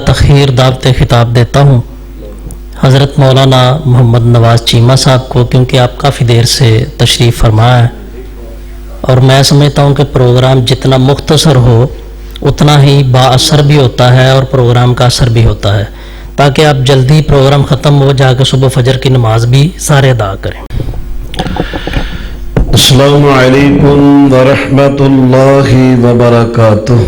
تخیر دعوت خطاب دیتا ہوں حضرت مولانا محمد نواز چیمہ صاحب کو، کیونکہ آپ کافی دیر سے تشریف فرما ہے اور میں سمجھتا ہوں کہ پروگرام جتنا مختصر ہو اتنا ہی با اثر بھی ہوتا ہے اور پروگرام کا اثر بھی ہوتا ہے، تاکہ آپ جلدی پروگرام ختم ہو جا کے صبح فجر کی نماز بھی سارے ادا کریں۔ السلام علیکم ورحمۃ اللہ وبرکاتہ۔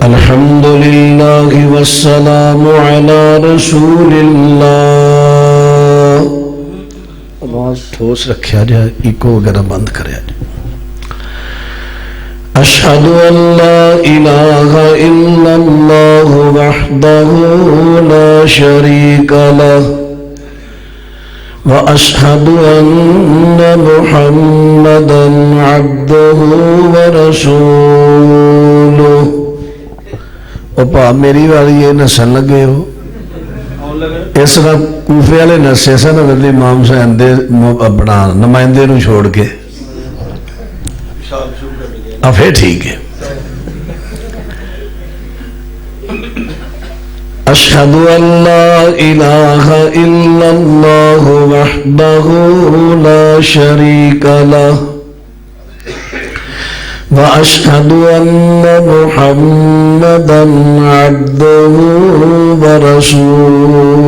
الحمد للہ والسلام علی رسول اللہ۔ آواز ٹھوس رکھیا جائے، ایکو وغیرہ بند کریا جائے۔ اشہد ان لا الہ الا اللہ وحدہ لا شریک لہ واشہد ان محمدا عبدہ ورسولہ۔ اوپا میری والی یہ نسن لگے ہو، اس طرح کوفے والے نسے سن حضرت امام حسین دے اپنا نمائندے نو چھوڑ کے، اب پھر ٹھیک ہے۔ اشہد ان لا الہ الا اللہ وحدہ لا شریک لہ واشہد ان محمدا عبدہ ورسولہ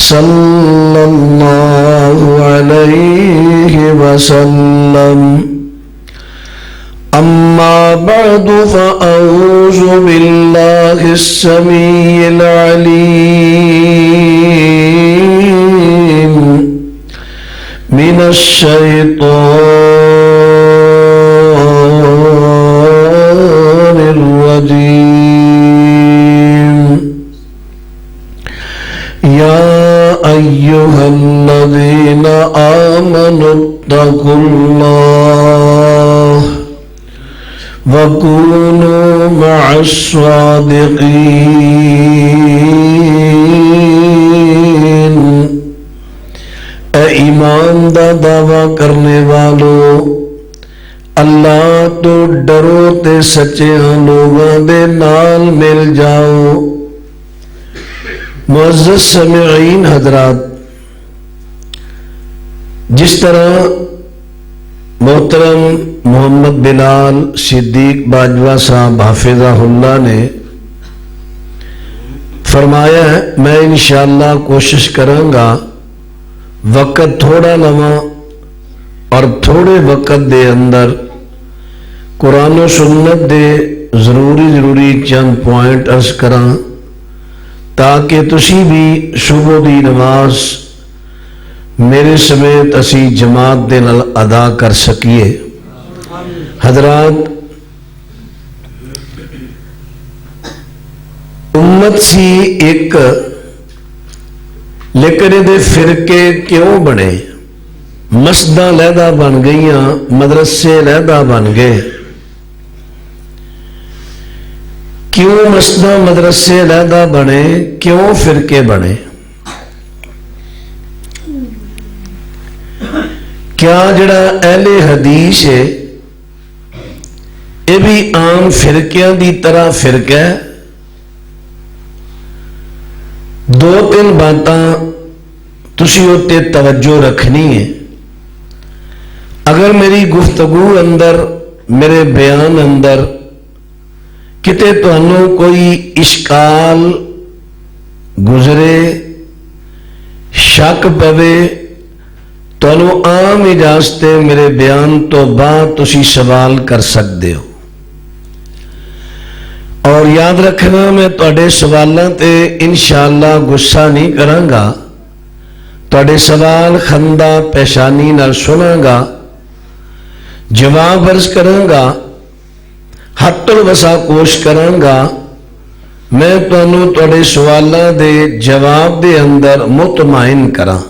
صلی اللہ علیہ وسلم۔ اما بعد فاعوذ باللہ السمیع العلیم من الشیطان الرجیم۔ یا ایہا الذین آمنوا اتقوا اللہ وَكُونُوا مَعَ الصَّادِقِينَ۔ اے ایمان دا دعویٰ کرنے والو، اللہ تو ڈرو تے سچیاں لوگاں دے نال مل جاؤ۔ معزز سامعین حضرات، جس طرح محترم محمد بلال صدیق باجوہ صاحب حافظہ اللہ نے فرمایا ہے، میں انشاءاللہ کوشش کروں گا وقت تھوڑا لواں اور تھوڑے وقت دے اندر قرآن و سنت دے ضروری چند پوائنٹ عرض کراں تاکہ تسی بھی صبح دی نماز میرے سمیت اسی جماعت دے نال ادا کر سکیے۔ حضرات، امت سی ایک، لیکن دے فرقے کیوں بنے؟ مسجداں علیحدہ بن گئیاں، مدرسے علیحدہ بن گئے۔ کیوں مسجداں مدرسے علیحدہ بنے؟ کیوں فرقے بنے؟ کیا جڑا اہل حدیث ہے یہ بھی عام فرقیاں دی طرح فرقہ ہے؟ دو تین باتاں تسی ہوتے توجہ رکھنی ہے۔ اگر میری گفتگو اندر، میرے بیان اندر کتے تانوں کوئی اشکال گزرے، شک پوے، تانوں عام اجازت میرے بیان تو بعد تسی سوال کر سکتے ہو، اور یاد رکھنا میں تواڈے سوالاں تے انشاءاللہ غصہ نہیں کراں گا، تواڈے سوال خندہ پیشانی نال سناں گا، جواب عرض کراں گا، حت الوسع کوشش کراں گا میں تانوں تواڈے سوالاں دے جواب دے اندر مطمئن کراں۔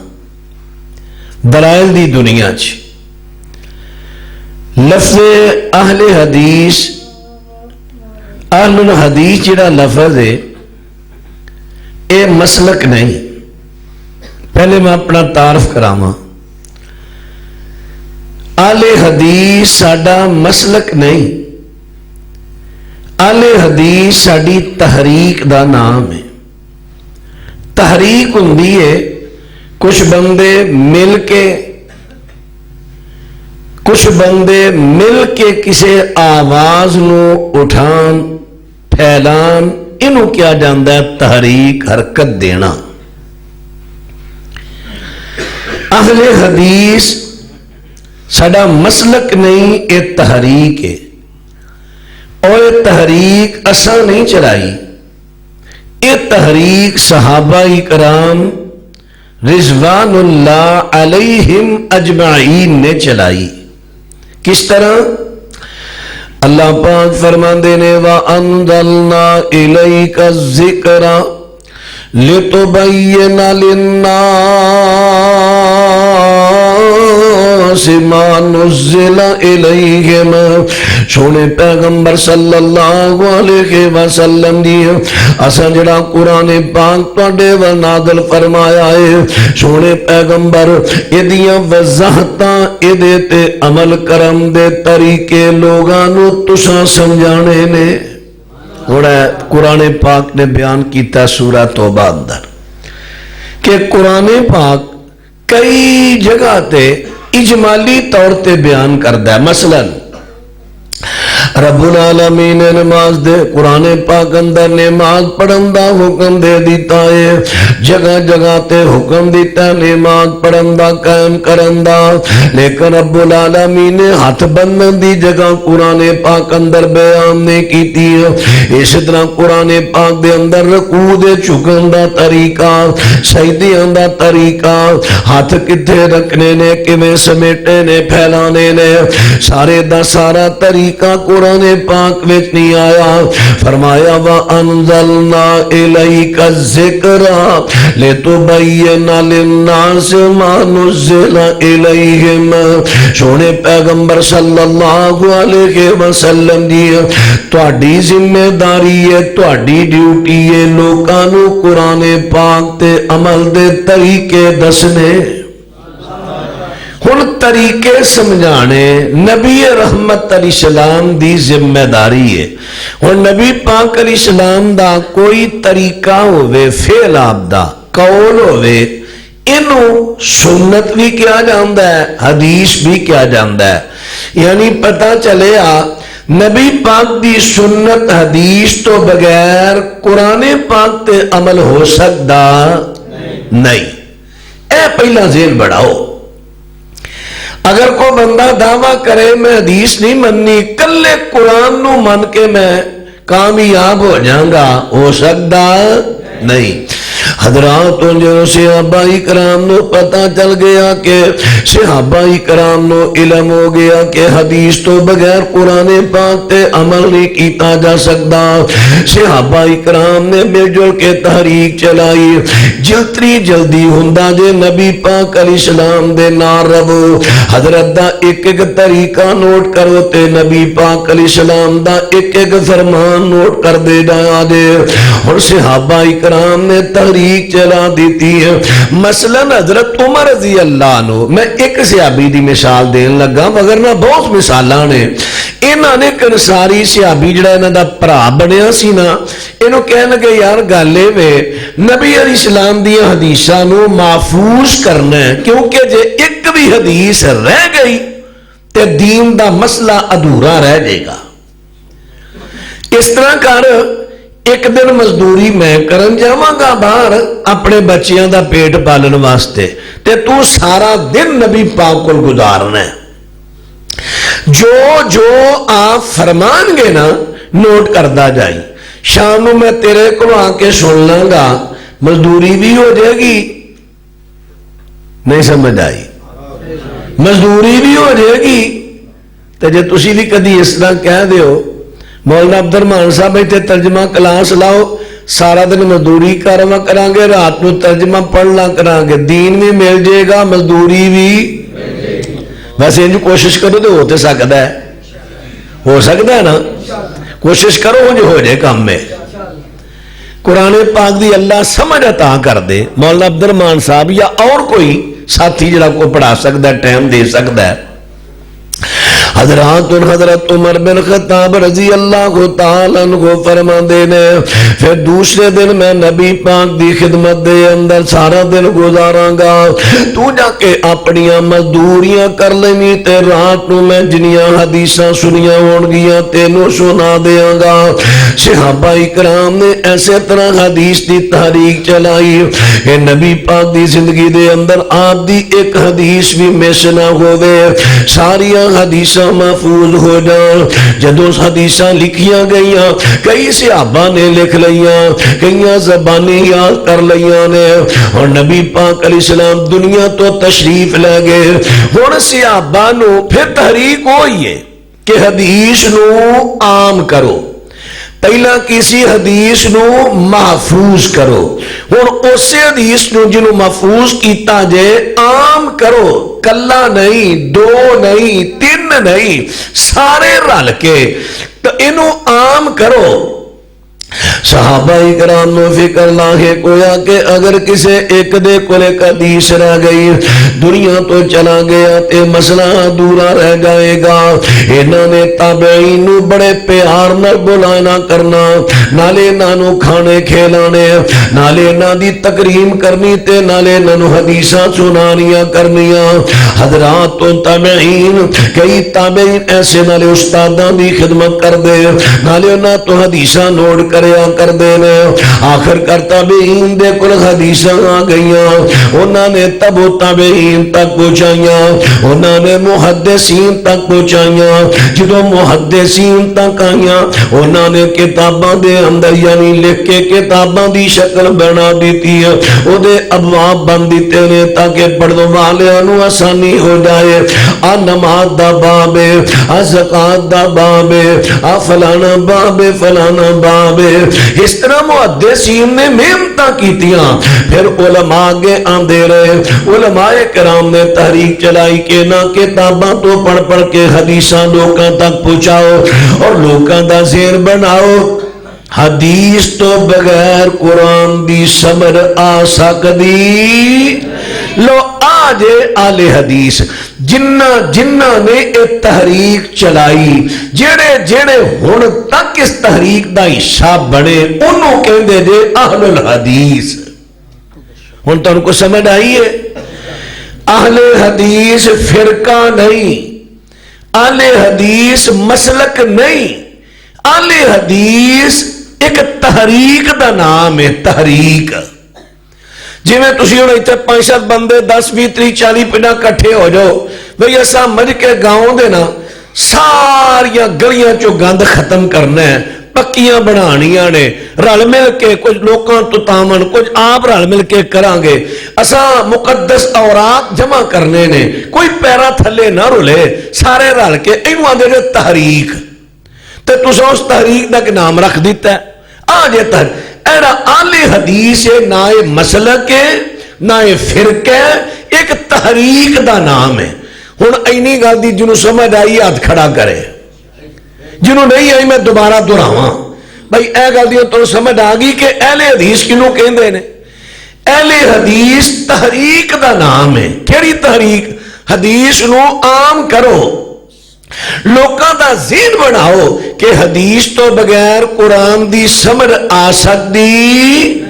دلائل دی دنیا چ لفظ اہل حدیث، اہل الحدیث جڑا لفظ ہے اے مسلک نہیں۔ پہلے میں اپنا تعارف کراواں، اہل حدیث ساڈا مسلک نہیں، اہل حدیث ساڈی تحریک دا نام ہے. تحریک ہوندی ہے کچھ بندے مل کے کسی آواز نو اٹھان پھیلان، انہوں کیا جاندا ہے تحریک، حرکت دینا. اہل حدیث ساڈا مسلک نہیں، یہ تحریک ہے. اور یہ تحریک اساں نہیں چلائی، یہ تحریک صحابہ کرام رضوان اللہ علیہم اجمعین نے چلائی. کس طرح؟ اللہ پاک فرماندے نے وَأَنزَلْنَا إِلَيْكَ الذِّكْرَ لِتُبَيِّنَ لِلنَّاسِ مَا نُزِّلَ إِلَيْهِمْ. سونے پیغمبر صلی اللہ علیہ وسلم دی اساں جڑا قرآن پاک تواڈے ول نازل فرمایا ہے، سونے پیغمبر ایدیاں وضاحتاں ایدے تے عمل کرم دے طریقے لوگاں نو تساں سمجھانے نے. قرآن پاک نے بیان کیتا سورہ توبہ اندر کہ قرآن پاک کئی جگہ تے اجمالی طور تے بیان کردا ہے. مثلا رب العالمین نے نماز دے قرآن پاک اندر نماز پڑھن دا حکم دے دیتا ہے. جگہ جگہ تے حکم دیتا ہے نماز پڑھن دا، قائم کرن دا. لیکن رب العالمین نے ہاتھ بندن دی جگہ قرآن پاک اندر بیان نہیں کیتی ہے. اس طرح قرآن پاک دے اندر رکوع دے جھکن دا طریقہ، سجدیاں دا طریقہ، ہاتھ کتھے رکھنے نے، کیویں سمیٹے نے، پھیلانے نے، سارے دا سارا طریقہ قرآن پاک وچ نہیں آیا. فرمایا وَأَنزَلْنَا إِلَيْكَ الذِّكْرَ لِتُبَيِّنَ لِلنَّاسِ مَا نُزِّلَ إِلَيْهِمْ. سونے پیغمبر صلی اللہ علیہ وسلم دی تہاڈی ذمہ داری ہے، تہاڈی ڈیوٹی ہے لوکاں نو قرآن پاک تے عمل دے طریقے دسنے. ہن طریقے سمجھانے نبی رحمت علیہ السلام دی ذمہ داری ہے. ہن نبی پاک علیہ السلام دا کوئی طریقہ ہوئے، فعل آپ دا، قول ہوئے، انہوں سنت بھی کیا جاندا ہے، حدیث بھی کیا جاندا ہے. یعنی پتہ چلے نبی پاک دی سنت حدیث تو بغیر قرآن پاک تے عمل ہو سکتا نہیں. اے پہلا ذہن بڑھاؤ. اگر کوئی بندہ دعویٰ کرے میں حدیث نہیں مننی، کلے قرآن نو من کے میں کامیاب ہو جاؤں گا، ہو سکتا نہیں. حضرات جو صحابہ کرام نو پتہ چل گیا کہ صحابہ کرام نو علم ہو گیا کہ حدیث تو بغیر قرآن پاک تے عمل نہیں کیتا جا سکتا. صحابہ کرام نے مل جل کے تحریک چلائی. جلدی جلدی ہوندا جے نبی پاک علیہ السلام دے نال رہو. حضرت دا ایک ایک طریقہ نوٹ کرو تے نبی پاک علیہ السلام دا ایک ایک فرمان نوٹ کر دے جایا جے. اور صحابہ کرام نے تحریک چلا دیتی ہے. مثلا حضرت عمر رضی اللہ عنہ، میں ایک صحابی دی مثال دین لگا مگر نہ بہت مثالاں نے. انہاں نے کنساری صحابی جڑا انہاں دا بھرا بنیا سی نا، انہوں کہنے لگے یار گل اے وے نبی علیہ السلام دی حدیثاں نو محفوظ کرنا ہے، کیونکہ جے ایک بھی حدیث رہ گئی تے دین دا مسئلہ ادھورا رہ جائے گا. اس طرح کر ایک دن مزدوری میں کرن جاواں گا باہر اپنے بچیاں دا پیٹ پالن واسطے، تے تو سارا دن نبی پاک کو گزارنا ہے. جو جو آپ فرمان گے نا نوٹ کردہ جائی. شام نو میں تیرے کو آ کے سن لاں گا، مزدوری بھی ہو جائے گی. نہیں سمجھ آئی؟ مزدوری بھی ہو جائے گی. تے جے تسی بھی کدی اس طرح کہہ دیو مولانا عبد الرحمان صاحب ایتھے ترجمہ کلاس لاؤ، سارا دن مزدوری کروا کران گے، رات نو ترجمہ پڑھنا کران گے، دین بھی مل جائے گا، مزدوری بھی. ویسے انج کوشش کرو تو ہوتے سکتا ہے، ہو سکتا ہے نا. کوشش کرو جو ہو جائے کام میں. قرآن پاک دی اللہ سمجھ عطا کر دے. مولانا عبد الرحمان صاحب یا اور کوئی ساتھی جڑا کو پڑھا سکتا ہے، ٹائم دے سکتا ہے. حضرت عمر بن خطاب رضی اللہ تعالیٰ عنہ فرماندے نے پھر دوسرے دن میں نبی پاک دی خدمت دے اندر سارا دن گزاراں گا، تو جا کے اپنیاں مزدوریاں کر لینی تے رات نو میں جنیاں حدیثاں سنیاں ہون گیاں تینوں سنا دیاں گا۔ صحابہ اکرام نے ایسے طرح حدیث دی تحریک چلائی کہ نبی پاک دی زندگی دے اندر آپ دی ایک حدیث بھی مس نہ ہوئے، ساریاں حدیثاں محفوظ ہو جان۔ جدوں حدیثاں لکھیاں گئیاں کئی صحابہ نے لکھ لیاں، کئیاں زبانی یاد کر لیاں نے، اور نبی پاک علیہ السلام دنیا تو تشریف لے گئے۔ ہن صحابہ نو پھر تحریک ہوئی ہے کہ حدیث نو عام کرو، پہلا کسی حدیث نو محفوظ کرو، ہن اسی حدیث نو جنو محفوظ کیتا جے عام کرو، کلا نہیں، دو نہیں، تین نہیں، سارے رل کے تو انو عام کرو۔ صحابہ اکرام نو فکر لاہے کویا کہ اگر کسے ایک دے کول ایک حدیث رہ گئی، دنیا تو چلا گیا تے مسئلہ ادھورا رہ جائے گا۔ انہاں نے تابعین نو بڑے پیار نال بلانا کرنا، نالے انہاں نو کھانے کھلانے، نالے انہاں دی تکریم کرنی تے نالے انہاں نو حدیثاں سنانیاں کرنیاں۔ حضرات تو تابعین، کئی تابعین ایسے نالے استاداں دی خدمت کر دے، نالے انہاں تو حدیثاں نوٹ کریا کر دینے۔ آخر کر تابعین دے کل حدیثاں آ گئیاں، انہاں نے تب تابعین تک پہنچائیاں، انہاں نے محدثین تک پہنچائیاں۔ جدو محدثین تک آئیاں انہاں نے کتاباں دے اندر یعنی لکھ کے کتاباں دی شکل بنا دیتی ہے، او دے ابواب بن دیتے نے تاکہ پڑھنے والیاں نو آسانی ہو جائے۔ آ نماز دا باب ہے، آ زکات دا باب ہے، آ فلانا باب ہے، فلانا باب ہے۔ اس طرح محدثین نے محنتاں کیتیاں، پھر علماء آگے آندے رہے، علماء کرام نے تحریک چلائی کہ نہ کتاباں تو پڑھ پڑھ کے حدیثاں لوکاں تک پہنچاؤ اور لوکاں دا ذہن بناؤ۔ حدیث تو بغیر قرآن دی سمجھ آ سکدی لو آج آل حدیث جنہ نے ایک تحریک چلائی، جڑے جڑے ہن تک اس تحریک دا حصہ بنے انہوں کہندے جے اہل الحدیث۔ ہن تو ان کو سمجھ آئی ہے، اہل حدیث فرقہ نہیں، اہل حدیث مسلک نہیں، اہل حدیث ایک تحریک دا نام ہے، تحریک۔ جی میں تسی ہونے اتنے 5-7 بندے 10 20 30 40 پنڈا کٹھے ہو جاؤ بھئی ایسا مجھ کے گاؤں دے نا ساریاں گلیاں چو گند ختم کرنا ہے، پکیاں بنانیاں نے، رل مل کے کچھ لوکاں تو تامن کچھ آپ رل مل کے کرانگے، اساں مقدس اوراق جمع کرنے نے، کوئی پیرا تھلے نہ رولے، سارے رل کے اینو آندے جو تحریک تے تسا اس تحریک دا کہ نام رکھ دیتا ہے آجے تحریک۔ ایڑا آل حدیث نہ مسلک ہے نہ فرقہ ہے، ایک تحریک دا نام ہے۔ ہن اینی گل دی جنوں سمجھ آئی ہاتھ کھڑا کرے، جنوں نہیں آئی میں دوبارہ دہراواں بھائی اے گل دی تو سمجھ آ گئی کہ اہل حدیث کینوں کہندے نے۔ اہل حدیث تحریک دا نام ہے۔ کیڑی تحریک؟ حدیث نو عام کرو، لوکاں دا ذہن بناؤ کہ حدیث تو بغیر قرآن دی سمجھ آ سکتی۔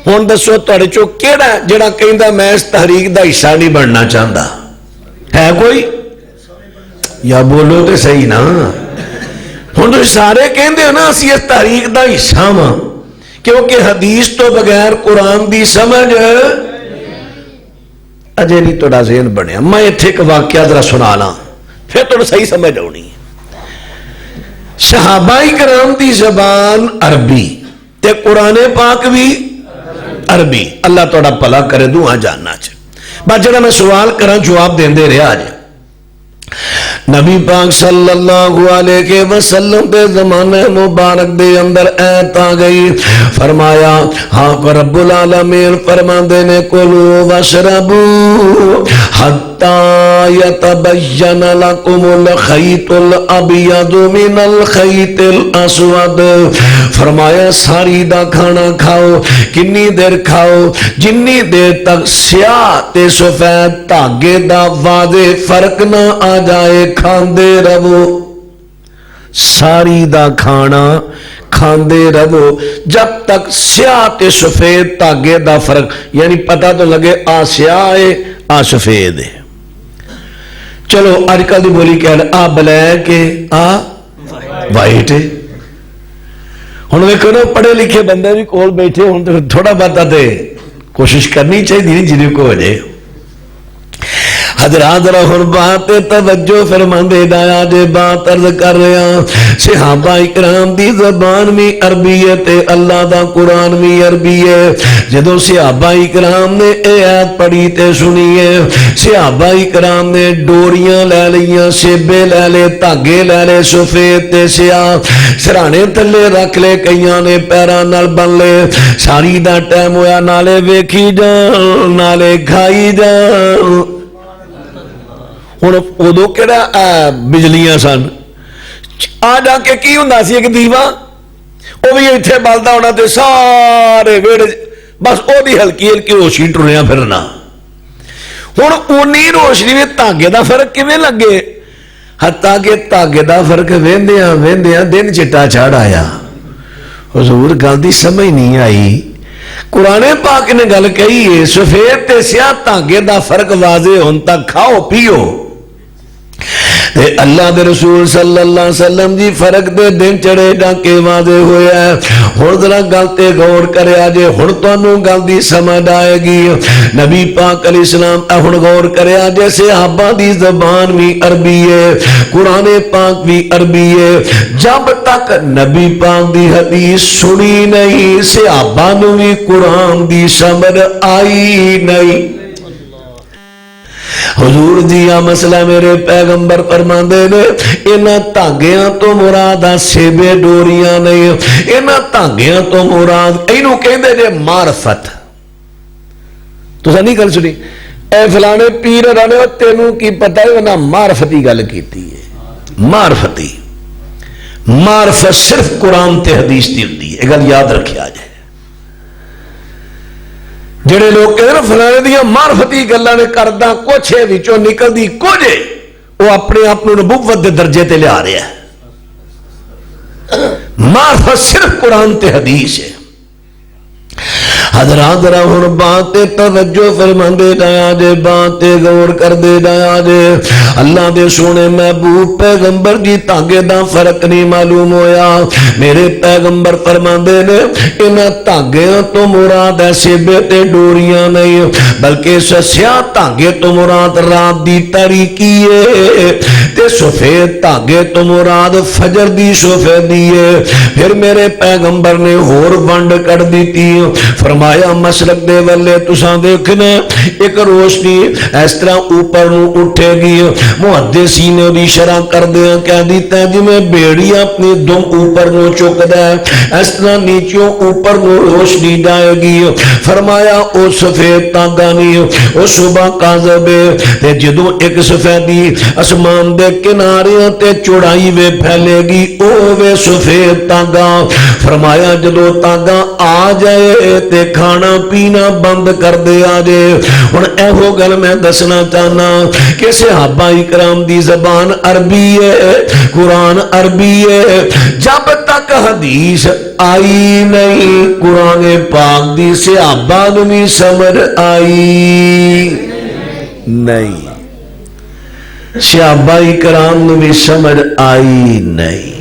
ہن دسو تہاڈے چوں کیڑا جڑا کہندا میں اس تحریک دا حصہ نہیں بننا چاہتا ہے؟ کوئی یا بولو تے صحیح نا۔ ہن تسی سارے کہندے ہو نا اسی اس تحریک دا حصہ ہاں، کیونکہ حدیث تو بغیر قرآن دی سمجھ اجے نہیں تہاڈا ذہن بنیا۔ میں ایتھے ایک واقعہ ذرا سنا لاں پھر تو صحیح سمجھ آنی۔ صحابہ کرام دی زبان عربی تے قرآن پاک بھی عربی، اللہ توڑا پلا کرے دعا جاننا چاہے۔ بات جڑا میں سوال کرا جواب دیندے رہے آج۔ نبی پاک صلی اللہ علیہ وسلم دے زمانے مبارک دے اندر ایت آ گئی، فرمایا ہاں رب العالمین فرماندے نے کلوا واشربوا حتی یتبین لکم الخیط الابیض من الخیط الاسود۔ فرمایا ساری دا کھانا کھاؤ، کنی دیر کھاؤ جنی دیر تک سیاہ تے سفید دھاگے دا واضح فرق نہ آ جائے، کھاندے رہو ساری دا کھانا کھاندے رہو جب تک سیاہ تے سفید دھاگے دا فرق یعنی پتہ تو لگے آ سیاہ ہے آ سفید ہے چلو اج کل دی بولی کہہ رہے آ بلیک ہے آ وائٹ ہے ہن ویکھو نا پڑھے لکھے بندے بھی کول بیٹھے ہن تے تھوڑا بہت تے کوشش کرنی چاہیے جن کو ہو جائے حضرات رہن بات توجہ فرماندے دایا جے بات عرض کر رہے ہیں صحابہ اکرام دی زبان بھی عربی ہے تے اللہ دا قرآن بھی عربی ہے جدو صحابہ اکرام نے اے آیت پڑھی تے سنی ہے صحابہ اکرام نے ڈوریاں لے لیاں سیبے لے لے دھاگے لے لے سفید تے سیاہ سرانے تلے رکھ لے کئیاں نے پیران نال بن لے ساری دا ٹائم ہویا نالے ویکھی جان نالے کھائی جان ہوں ادو کہڑا بجلیاں سن آ جا کے کی ہوں سی ایک دیوا وہ بھی اتنے بلتا ہونا تے سارے ویڑے بس وہ ہلکی ہلکی روشنی ٹریا پھرنا ہوں اونی روشنی میں دھاگے دا فرق کیویں لگے حتیٰ کہ دھاگے دا فرق وہدیاں وہدیاں دن چٹا چڑھ آیا حضور گل دی سمجھ نہیں آئی قرآن پاک نے گل کہی ہے سفید تے سیاہ دھاگے دا فرق واضح ہون تک کھاؤ پیو تے اللہ دے رسول صلی اللہ علیہ وسلم جی فرق دے دن چڑے ڈاکے واضح ہویا ہے ہن ذرا گل تے غور کریا جے ہن تانوں گل دی سمجھ آئے گی نبی پاک علیہ السلام ہن غور کریا جے صحابہ دی زبان بھی عربی ہے قرآن پاک بھی عربی ہے جب تک نبی پاک دی حدیث سنی نہیں صحابہ نوں بھی قرآن دی سمجھ آئی نہیں حضور جی آ مسئلہ میرے پیغمبر فرماندے نے انہاں دھاگیاں تو مراد سیبے ڈوریاں نہیں انہاں دھاگیاں تو مراد اینوں کہندے جے معرفت تساں نہیں گل سنی اے فلانے پیر رانے تینوں کی پتہ ہے انہاں معرفتی گل کیتی ہے معرفتی معرفت صرف قرآن تے حدیث دی ہوندی ہے یہ گل یاد رکھیا جائے جڑے لوگ کہتے ہیں فلانے دیا معرفتی گلاں نے کردا کچھ ہے وچوں نکلدی کچھ ہے وہ اپنے آپ نبوت دے درجے تے لے آ رہا ہے معرفت صرف قرآن تے حدیث ہے حضرات ذرا ہن بات توجہ فرماندے جایا جے بات غور کردے جایا جے اللہ دے سونے محبوب پیغمبر جی دھاگے دا فرق نہیں معلوم ہویا میرے پیغمبر فرماندے نے انہاں دھاگیاں تو مراد سیبے تے ڈوریاں نہیں بلکہ سیاہ دھاگے تو مراد رات دی تاریکی ہے تے سفید دھاگے تو مراد فجر دی سفیدی ہے پھر میرے پیغمبر نے ہور ونڈ کر دیتی فرمایا مشرق دے والے تساں دیکھنے ایک روشنی اس طرح اوپر نو اٹھے گی محدثین نے بھی شرح کر دیا کہہ دیتا ہے جی میں بیڑی اپنی دم اوپر نو چکدا ہے اس طرح نیچوں اوپر نو روشنی جائے گی فرمایا او سفید تاگا نہیں او صبح کاذب تے جدوں ایک سفیدی اسمان دے کنارے تے چوڑائی وے پھیلے گی او وے سفید تاگا فرمایا جدوں تاگا آ جائے تے کھانا پینا بند کر دے آجے ہن ایہو گل میں دسنا چاہنا کہ صحابہ اکرام دی زبان عربی ہے قرآن عربی ہے جب تک حدیث آئی نہیں قرآن پاک دی صحابہ نمی سمجھ آئی نہیں صحابہ اکرام نمی سمجھ آئی نہیں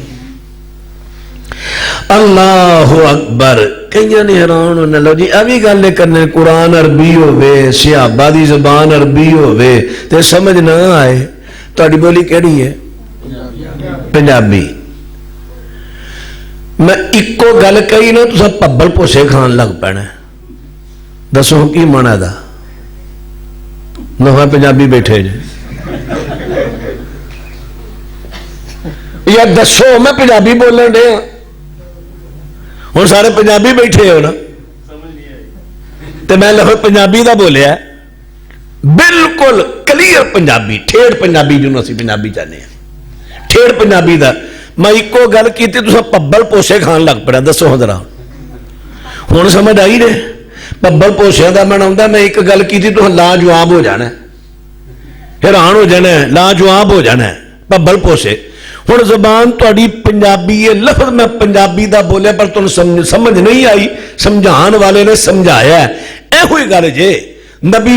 اللہ اکبر کئی نے حیران ہونے لو جی ابھی گل کرنے قرآن عربی ہوئے صحابہ دی زبان عربی ہوئے تے سمجھ نہ آئے تہاڈی بولی کیڑی ہے پنجابی میں اکو گل کہی نا تساں پبل پوسے کھان لگ پینا دسو کی مانا دا نواں پنجابی بیٹھے جے یا دسو میں پنجابی بولن دے ہوں سارے پنجابی بیٹھے ہو نا تو میں لفظ پنجابی دا بولیا بالکل کلیئر پنجابی ٹھیڑ پنجابی جنہوں اسی پنجابی چاہنے ہیں ٹھیڑ پنجابی دا میں ایکو گل کیتی تو پبل پوسے کھان لگ پڑا دسو ہوں ذرا ہوں سمجھ آئی نے پبل پوسے دا میں آتا میں ایک گل کیتی تو لاجواب ہو جانا حیران ہو جانا لاجواب ہو جانا ਭੱਬਲ ਪੋਸੇ। ਹੁਣ ਜ਼ਬਾਨ ਤੁਹਾਡੀ ਪੰਜਾਬੀ ਹੈ, ਲਫ਼ਜ਼ ਮੈਂ ਪੰਜਾਬੀ ਦਾ ਬੋਲਿਆ ਪਰ ਤੁਹਾਨੂੰ ਸਮਝ ਨਹੀਂ ਆਈ, ਸਮਝਾਉਣ ਵਾਲੇ ਨੇ ਸਮਝਾਇਆ। ਇਹੋ ਹੀ ਗੱਲ ਜੇ ਨਬੀ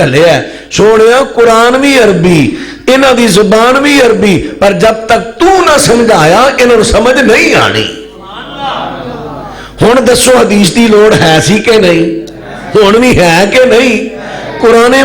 ਘੱਲਿਆ। ਸੋਹਣਿਆ ਕੁਰਾਨ ਵੀ ਅਰਬੀ, ਇਹਨਾਂ ਦੀ ਜ਼ੁਬਾਨ ਵੀ ਅਰਬੀ, ਪਰ ਜਦ ਤੱਕ ਤੂੰ ਨਾ ਸਮਝਾਇਆ ਇਹਨਾਂ ਨੂੰ ਸਮਝ ਨਹੀਂ ਆਣੀ। ਹੁਣ ਦੱਸੋ ਹਦੀਸ ਦੀ ਲੋੜ ਹੈ ਸੀ ਕਿ ਨਹੀਂ? ਹੁਣ ਵੀ ਹੈ ਕਿ ਨਹੀਂ? ਕੁਰਾਨ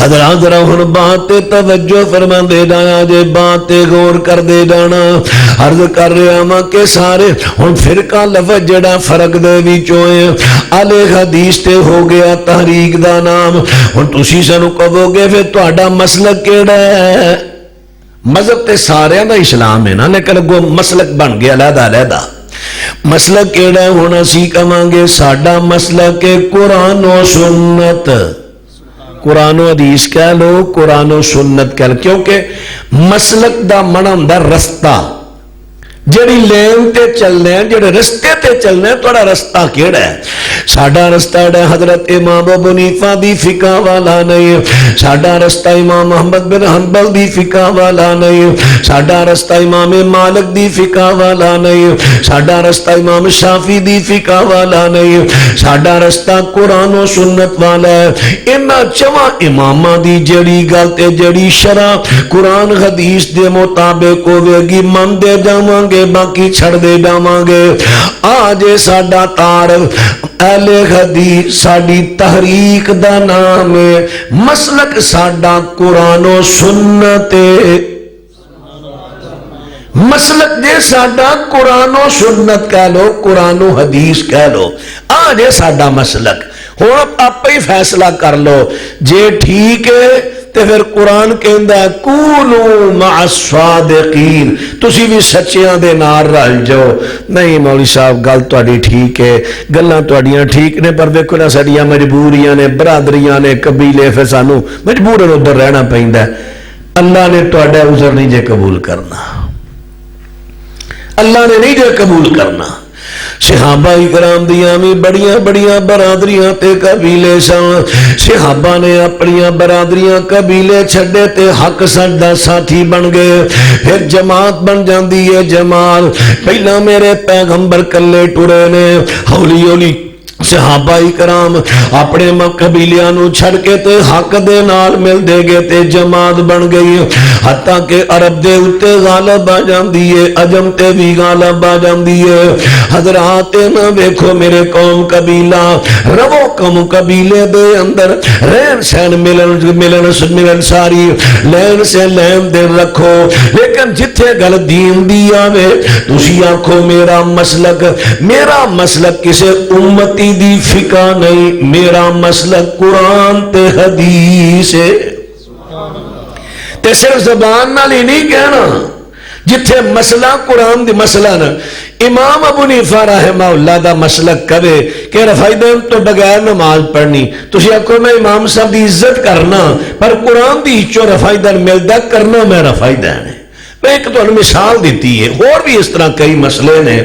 حضرات ذرا ہن بات تے توجہ فرماندے جانا جے، بات تے غور کردے جانا. عرض کر رہا ہاں کہ سارے ہن فرقہ لفظ جڑا فرق دے وچوں ہے، اہل حدیث تے ہو گیا تحریک دا نام. ہن تسی سانو کہو گے پھر تہاڈا مسلک کیڑا ہے؟ مذہب تے سارے دا اسلام ہے نا، لیکن اگوں مسلک بن گیا علیحدہ علیحدہ. مسلک کیڑا ہے؟ ہن اسی کہاں گے ساڈا مسلک ہے قرآن و سنت. قرآن و حدیث کہہ لو، قرآن و سنت کہہ لو، کیونکہ مسلک دا معنی ہوندا رستہ. جڑی لین تے چلنے ہیں، جڑے رستے تے چلنے ہیں، تھوڑا رستہ کیڑا ہے؟ ساڈا رستہ ہے حضرت امام ابو حنیفہ دی فقہ والا نہیں، ساڈا رستہ امام محمد بن حنبل دی فقہ والا نہیں، ساڈا رستہ امام مالک دی فقہ والا نہیں، ساڈا رستہ امام شافعی دی فقہ والا نہیں، ساڈا رستہ قرآن و سنت والا ہے. انہاں چواں اماماں دی جڑی گل تے جڑی شرع قرآن حدیث دے مطابق ہوے گی من دے جاواں گے، باقی چھڑ دے جاواں گے. آج ساڈا تعارف اہل حدیث ساڈی تحریک دا نام ہے، مسلک ساڈا قرآن و سنت. مسلک جے ساڈا قرآن و سنت کہہ لو، قرآن و حدیث کہہ لو، آج ساڈا مسلک. ہن آپ ہی فیصلہ کر لو، جے ٹھیک ہے تے پھر قرآن کہندا ہے کونوا مع الصادقین، تسی بھی سچیاں دے نال رل جاؤ. نہیں مولوی صاحب گل تہاڈی ٹھیک ہے، گلاں تہاڈیاں ٹھیک نے، پر ویکھو نا ساڈیاں مجبوریاں نے، برادریاں نے، قبیلے، پھر سانو مجبورن ادھر رہنا پیندا ہے. اللہ نے تہاڈا عذر نہیں جے قبول کرنا، اللہ نے نہیں جے قبول کرنا. صحابہ اکرام دیاں بھی بڑیاں بڑیاں برادریاں تے قبیلے سن. صحابہ نے اپنیاں برادریاں قبیلے چھڈے تے حق سچ دا ساتھی بن گئے. پھر جماعت بن جاندی ہے جماعت. پہلا میرے پیغمبر کلے ٹرے نے، ہولی ہولی صحابہ اکرام اپنے قبیلیاں نو چھڑ کے تے حق دے نال مل دے گے تے جماعت بن گئی. حتیٰ کہ عرب دے اتے غالب آ جاندی ہے، عجم تے بھی غالب آ جاندی ہے. حضرات نہ ویکھو میرے قوم قبیلہ، رو قوم قبیلے دے اندر رہن سہن ملن ساری لین سے لین دین رکھو. لیکن جتھے گل دین دی آوے تسی آکھو میرا مسلک کسے امتی دی فقہ نہیں، میرا مسلک قرآن تے حدیث ہے. تے صرف زبان نال ہی نہیں کہنا، جتھے مسئلہ قرآن دی مسئلہ نا. امام ابو حنیفہ رحمہ اللہ دا مسلک کرے کہ رفائدین تو بغیر نماز پڑھنی. تسی آکھو میں امام صاحب دی عزت کرنا، پر قرآن دی چو رفائدین ملدا کرنا میں رفائدین ہے. میں ایک تو مثال دیتی ہے، اور بھی اس طرح کئی مسئلے نے.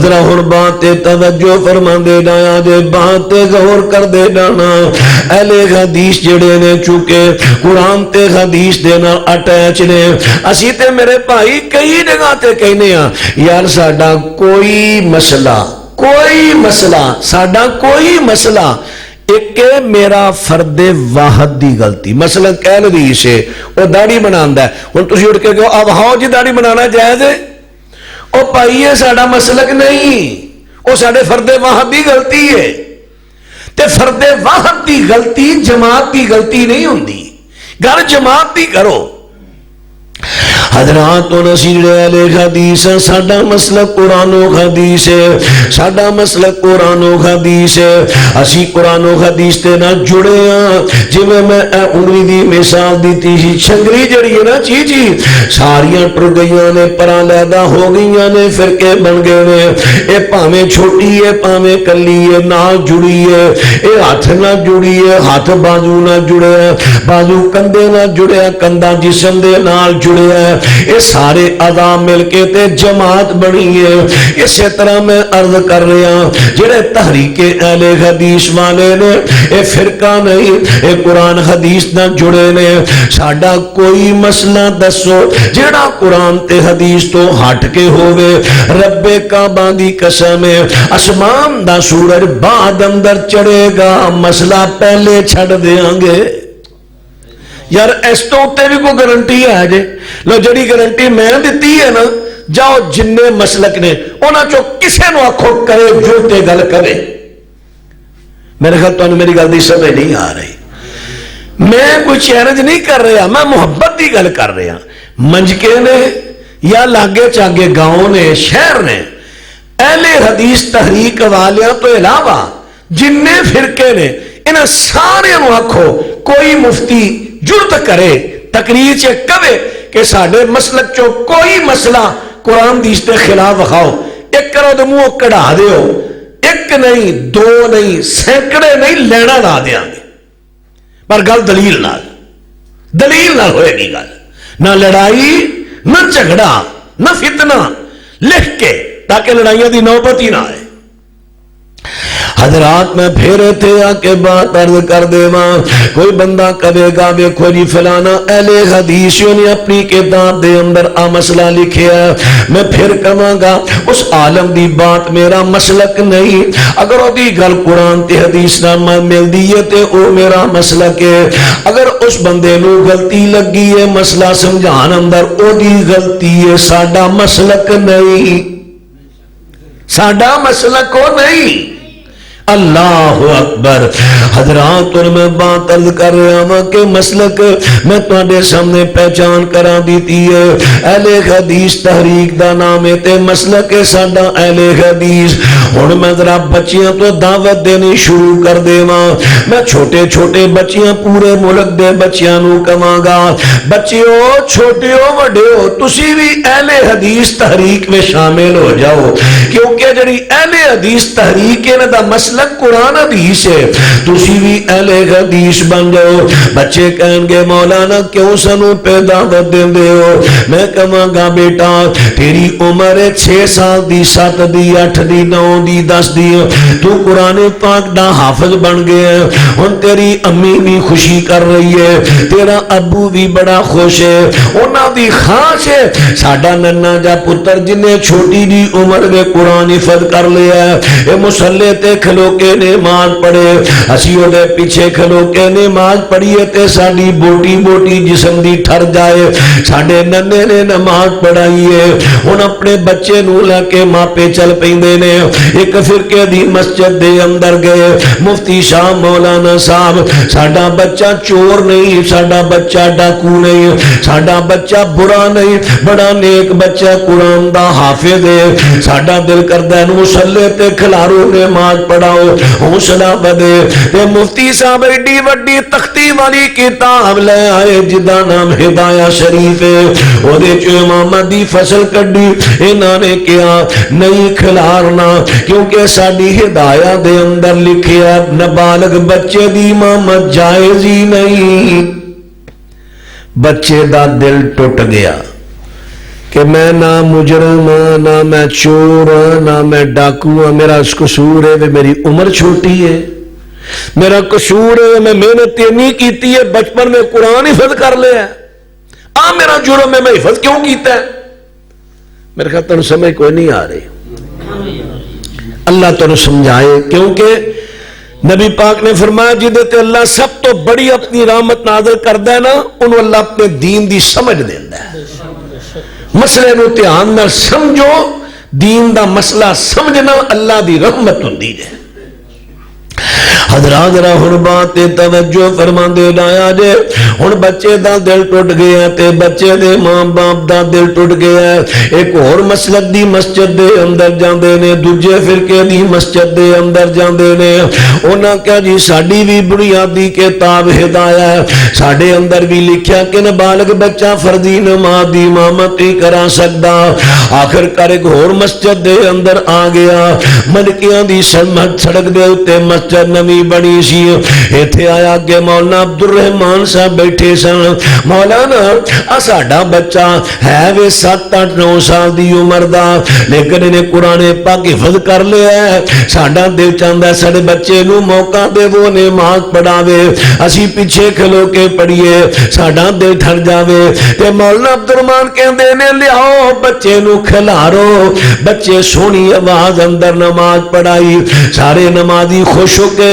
ذرا ہن بات توجہ فرما دے جایا جے، بات غور کر دے جانا. اہل حدیث جڑے نے چونکہ قرآن تے حدیث دے نال اٹیچ نے. اسی تے میرے بھائی کئی جگہ تے کہنے ہاں یار ساڈا کوئی مسئلہ ساڈا کوئی مسئلہ ایک میرا فرد واحد دی غلطی. مثلا کہہ لو سے وہ داڑھی بنانا ہے، ہن تسی اٹھ کے کہو اب ہاؤ جی داڑھی بنانا جائز ہے، وہ پائیے ساڈا مسلک نہیں، وہ ساڈے فرد واحد دی غلطی ہے. تے فرد واحد دی غلطی جماعت دی غلطی نہیں ہوندی، گل جماعت دی کرو. حضرات و نصیر اہل حدیث ساڈا مسلک قرآن و حدیث ہے، ساڈا مسلک قرآن و حدیث ہے. اسی قرآن و حدیث تے نہ جڑے ہاں. جویں میں انگلی دی مثال دیتی سی، چھنگری جڑی ہے نا چیچی ساریاں ٹر گئیاں نے، پراں لیدا ہو گئیاں نے، فرقے بن گئے نے. اے پاویں چھوٹی ہے پاویں کلی ہے، نال جڑی ہے. اے ہاتھ نہ جڑی ہے، ہاتھ بازو نہ جڑے، بازو کندھے نہ جڑے، کندھا جسم دے نال جڑے. یہ سارے اعضاء مل کے تے جماعت بنی ہے. اسی طرح میں عرض کر رہا جڑے تحریک اہل حدیث والے نے، اے فرقہ نہیں، اے قرآن حدیث نہ جڑے نے. ساڈا کوئی مسئلہ دسو جڑا قرآن تے حدیث تو ہٹ کے ہوئے. رب کعبہ دی قسم ہے اسمان دا سورج بعد اندر چڑھے گا، مسئلہ پہلے چھڑ دیاں گے. یار اس تو اتے بھی کوئی گارنٹی ہے جے؟ لو جڑی گارنٹی میں دیتی ہے نا، جاؤ جن مسلک نے انہاں چو کسے نو آکھو کرے جو تے گل کرے. میرے خیال تو میری گل دی سمجھ نہیں آ رہی. میں کوئی چیلنج نہیں کر رہا، میں محبت کی گل کر رہا. منجکے نے یا لاگے چاگے گاؤں نے شہر نے اہل حدیث تحریک والیاں تو علاوہ جن فرقے نے انہاں سارے آکھو کوئی مفتی جرت کرے تقریر چ کہے کہ ساڈے مسلک چو کوئی مسئلہ قرآن حدیث کے خلاف وکھاؤ، ایک کرو تو منہ کڑا دیو، ایک نہیں دو نہیں سینکڑے نہیں لینا لا دیاں گے، پر گل دلیل نال ہوئے گی. گل نہ لڑائی نہ جھگڑا نہ فتنہ، لکھ کے تاکہ لڑائیاں دی نوبت ہی نہ آئے. حضرات میں پھر تھے آ کے بات عرض کر دے ماں، کوئی بندہ کہے گا دیکھو جی فلانا اہل حدیثیوں نے اپنی کتاب دے اندر آ مسئلہ لکھیا ہے، میں پھر کہاں گا اس عالم دی بات میرا مسلک نہیں. اگر وہ دی گل قرآن تے حدیث نام مل دیئے تے او میرا مسلک ہے. اگر اس بندے نو غلطی لگی ہے مسئلہ سمجھان اندر او دی غلطی ہے، ساڈا مسلک نہیں، ساڈا مسلک کو نہیں. اللہ اکبر. حضرات اور میں بات عرض کر رہا ہوں کہ مسلک میں تواڈے سامنے پہچان کرا دیتی ہے. اہل حدیث تحریک دا نام ہے تے مسلک ہے ساڈا اہل حدیث. ہن میں ذرا بچیاں تو دعوت دینی شروع کر دیواں. میں چھوٹے چھوٹے بچیاں پورے ملک دے بچیاں نو کہاں گا بچیو چھوٹیو وڈیو تسی بھی اہل حدیث تحریک میں شامل ہو جاؤ، کیونکہ جڑی اہل حدیث تحریک ہے دا مسلک قرآن حدیث ہے، تسی بھی اہل حدیث بن جاؤ. بچے کہیں گے مولانا کیوں سانو پہ دعوت دیندے ہو؟ میں کہاں گا بیٹا تیری عمر 6 سال دی 7 دی 8 دی 9 دی 10 دی، تو قرآن پاک دا حافظ بن گیا. ہن تیری امی بھی خوشی کر رہی ہے، تیرا ابو بھی بڑا خوش ہے، انہاں دی خواہش ہے ساڈا ننا جا پتر جنہیں چھوٹی دی عمر میں قرآن حفظ کر لیا ہے، اے مصلی تے کھلو کے نماز پڑھے، اسی وہ دے پیچھے کھلو کے نماز پڑھیے تے ساڑی بوٹی بوٹی جسم دی ٹھر جائے. ساڑے ننے نے نماز پڑھائیے. ان اپنے بچے نو لے کے ماپے چل پیندے نے. ایک فرقے دی مسجد دے اندر گئے، مفتی شاہ مولانا صاحب ساڑا بچہ چور نہیں، ساڑا بچہ ڈاکو نہیں، ساڑا بچہ برا نہیں، بڑا نیک بچہ قرآن دا حافظ ہے. ساڑا دل کردہ ہے مصلی تے کھلارو نماز پڑھاؤ، حوصلہ بدے. تے مفتی صاحب ایڈی وڈی تختی والی کتاب لے آئے جدا نام ہدایہ شریف ہے، او دے چو امامت دی فصل کڈی. انہاں نے کیا نہیں کھلارنا کیونکہ ساڑی ہدایہ دے اندر لکھیا نابالغ بچے دی امامت جائز ہی نہیں. بچے دا دل ٹوٹ گیا کہ میں نہ مجرم ہاں، نہ میں چور ہاں، نہ میں ڈاکو ہاں، میرا قصور ہے میری عمر چھوٹی ہے، میرا قصور ہے میں محنت نہیں کیتی ہے، بچپن میں قرآن حفظ کر لیا ہے، میرا جرم ہے میں حفظ کیوں کیتا ہے؟ میرے خیال تنوں سمجھ کوئی نہیں آ رہی. اللہ تنوں سمجھائے، کیونکہ نبی پاک نے فرمایا جدے تے اللہ سب تو بڑی اپنی رحمت نازل کردہ ہے نا انہوں اللہ اپنے دین دی سمجھ دیندہ ہے. مسئلے نو دھیان نہ سمجھو، دین دا مسئلہ سمجھنا اللہ دی رحمت ہوندی ہے. حضرات ذرا ہن بات تے توجہ فرما دے لایا جے. ہن بچے دا دل ٹوٹ گیا تے بچے دے ماں باپ دا دل ٹوٹ گیا. ایک اور مسلک دی مسجد دے اندر جاندے نے، دوجے فرقے دی مسجد دے اندر جاندے نے. انہاں کہا جی ساڈی بھی بنیادی کتاب ہدایہ ہے، ساڈے اندر بھی لکھیا کہ نابالغ بچہ فرضی نماز دی امامت نہیں کرا سکدا. آخر کر ایک اور مسجد دے اندر آ گیا. ملکیاں دی سڑک دے اوتے مسجد نویں بنی سی. ایتھے آیا کہ مولانا عبد الرحمان صاحب بیٹھے سن. مولانا ساڈا بچہ ہے وے 7-8-9 سال دی عمر دا، لیکن انہیں قرآن پاک حفظ کر لیا ہے. ساڈا دل چاہتا ہے ساڈے بچے نو موقع دے وہ نماز پڑھاوے، اسی پیچھے کھلو کے پڑھیے، ساڈا دل ٹھر جاوے. تے مولانا عبد الرحمان کہندے نے لیاؤ بچے نو کھلارو. بچے سونی آواز اندر نماز پڑھائی. سارے نمازی خوش ہو کے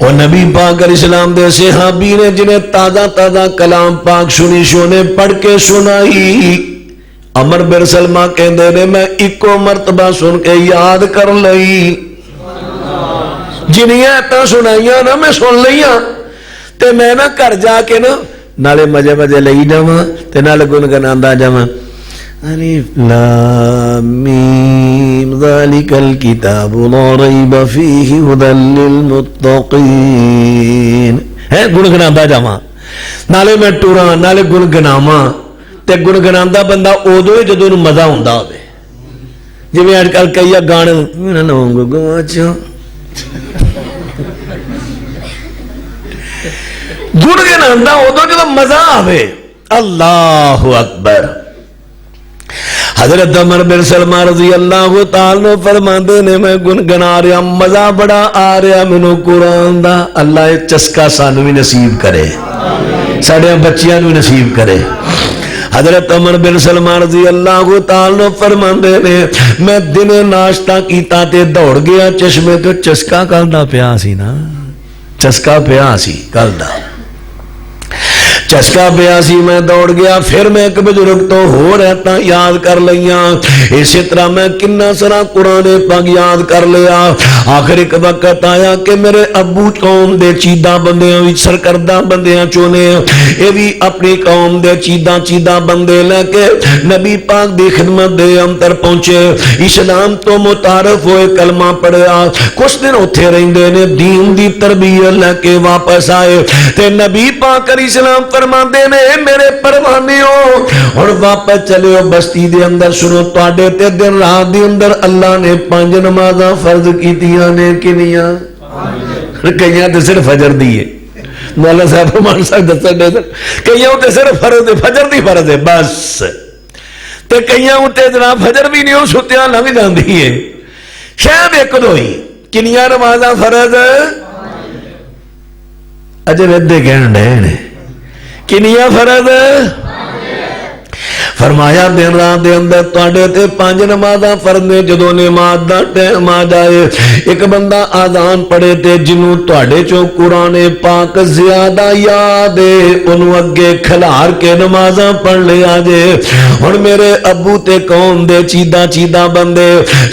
اور نبی پاک علیہ السلام دے صحابی نے جنہیں تازہ تازہ کلام پاک سنی شونے پڑھ کے سنائی. عمر بن سلمہ کہندے نے میں ایکو مرتبہ سن کے یاد کر لئی. جنیاں ایتاں سنائیاں نا میں سن لئیاں تے میں نا گھر جا کے نا نالے مزے مزے لئی جاواں تے نالے گنگناندا جاواں. الف لام میم ذالک الکتاب لا ریب فیہ ھدی للمتقین. ہے گنگناندا جاواں نالے میں ٹوراں نالے گنگناواں تے گنگناندا بندہ ادو ہی جدوں مزہ ہوندا ہوے. جویں اج کل کئی گانے میرا نام گواچا گنگناندا ادو جدوں مزہ آوے. اللہ اکبر. حضرت عمر بن سلمہ رضی اللہ تعالیٰ عنہ فرماندے نے میں گنگنا رہا مزہ بڑا آ رہا مینوں قرآن دا. اللہ یہ چسکا سانو بھی نصیب کرے ساڈے بچیاں بھی نصیب کرے. حضرت عمر بن سلمہ رضی اللہ تعالیٰ عنہ فرماندے نے میں دن ناشتہ کیتا تے دوڑ گیا چشمے تو چسکا کل دا پیا سی نا. چسکا پیا سی کل دا چسکا پیا سی. میں دوڑ گیا پھر میں ایک بزرگ تو ہو رہتا یاد کر لیاں. اسی طرح میں کنا سرا قرآن پاک یاد کر لیا. آخر ایک وقت آیا کہ میرے ابو قوم دے چیدہ بندیاں وچ سرکردہ بندیاں چونے اے بھی اپنی قوم دے چیدہ بندے لے کے نبی پاک دی خدمت دے اندر پہنچے. اسلام تو متعارف ہوئے کلمہ پڑھیا کچھ دن اتھے رہندے نے دین دی تربیت لے کے واپس آئے تے نبی پاک علیہ السلام فرماندے نے میرے پروانیوں اور واپس چلے ہو بستی دے اندر سنو تواڈے تے دن رات دے اندر اللہ نے 5 نمازاں فرض کیتیاں نے کنیاں. کئیاں تے صرف فجر دی ہے. مولا صاحب فرمان صاحب دسن دے کئیاں تے صرف فرض ہے فجر دی فرض ہے بس تے کئیاں تے جناب فجر بھی نہیں ستیاں لنگ جاندی ہے. شاید ایک دو ہی کنیاں نمازاں فرض اجے ردے کہن ڈے کنیاں فرض فرمایا دن رات دے اندر تواڈے تے 5 نمازاں فرض نے. جدوں نماز دا ٹائم آ جائے ایک بندہ آذان پڑھے تے جنوں تواڈے چوں قرآن پاک زیادہ یاد ہے اونوں اگے کھلار کے نمازاں پڑھ لیا جے. ہن میرے ابو تے قوم دے چیدہ بندے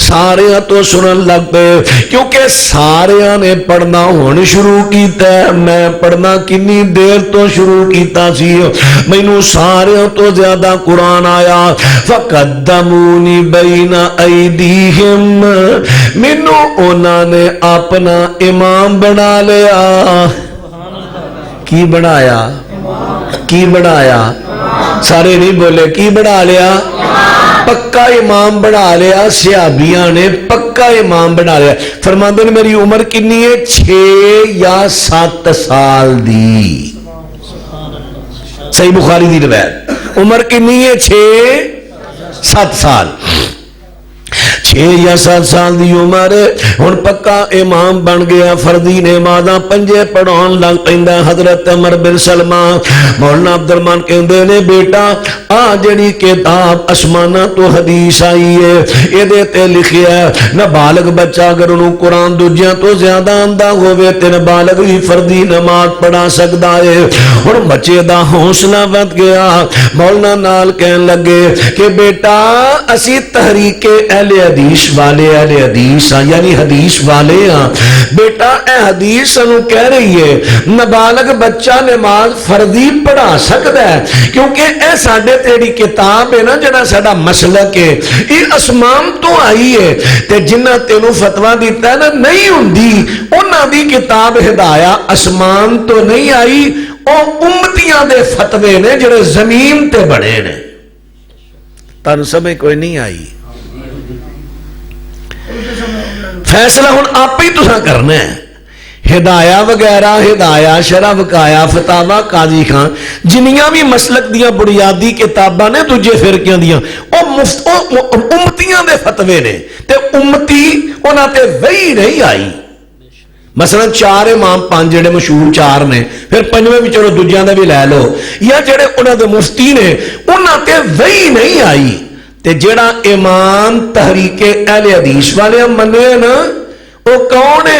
ساریاں تو سنن لگ پے کیونکہ ساریاں نے پڑھنا ہن شروع کیتا ہے. میں پڑھنا کنی دیر تو شروع کیتا سی مینوں ساریاں تو زیادہ قرآن آیا. فقدمونی بین ایدیہم مینوں انہاں نے اپنا امام بنا لیا. کی بنایا کی بنایا سارے نہیں بولے کی بنا لیا پکا امام بنا لیا. صحابیاں نے پکا امام بنا لیا. فرماندے نے میری عمر کنی ہے 6 یا 7 سال دی. صحیح بخاری دی روایت عمر کنی ہے 6-7 سال 6 یا 7 سال دی عمر ہن پکا امام بن گیا. فردی نمازاں 5 پڑھاون لگ پیندا. حضرت عمر بن سلمہ مولانا عبد الرحمان کہندے نے بیٹا آ جڑی کتاب آسماناں تو حدیث آئی ہے اے تے لکھیا ہے نابالغ بچہ اگر انہوں قرآن دوجیاں تو زیادہ آندا ہوے تے نابالغ ہی فردی نماز پڑھا سکدا ہے. ہن بچے دا حوصلہ ود گیا. مولانا نال کہن لگے کہ بیٹا اسی تحریک اہل حدیث والے اہل حدیث ہاں یعنی حدیث والے ہاں. بیٹا اے حدیث سنوں کہہ رہی ہے نابالغ بچہ نماز فردی پڑھا سکتا ہے کیونکہ اے ساڈے تیری کتاب ہے نا جڑا ساڈا مسلک ہے یہ اسمان تو آئی ہے تے جنہ تینوں فتویٰ دیتا ہے نا نہیں ہوندی انہاں دی کتاب ہدایہ اسمان تو نہیں آئی او امتیاں دے فتوے نے جڑے زمین تے بڑے نے. تن سمجھ کوئی نہیں آئی. فیصلہ ہن آپ ہی تساں کرنا ہے. ہدایہ وغیرہ ہدایہ شرح وقایہ فتاوہ قاضی خان جنیاں بھی مسلک دیاں بنیادی کتاباں نے دوجے فرقیاں دیاں امتیاں دے فتوے نے تے امتی انہاں تے وحی نہیں آئی. مثلا 4 امام 5 جڑے مشہور 4 نے پھر 5ویں بھی چلو دوجیاں دے بھی لے لو یا جڑے انہاں دے مفتی نے انہاں تے وحی نہیں آئی. تے جڑا امام تحریک اہل حدیث والے منے نا وہ کون ہے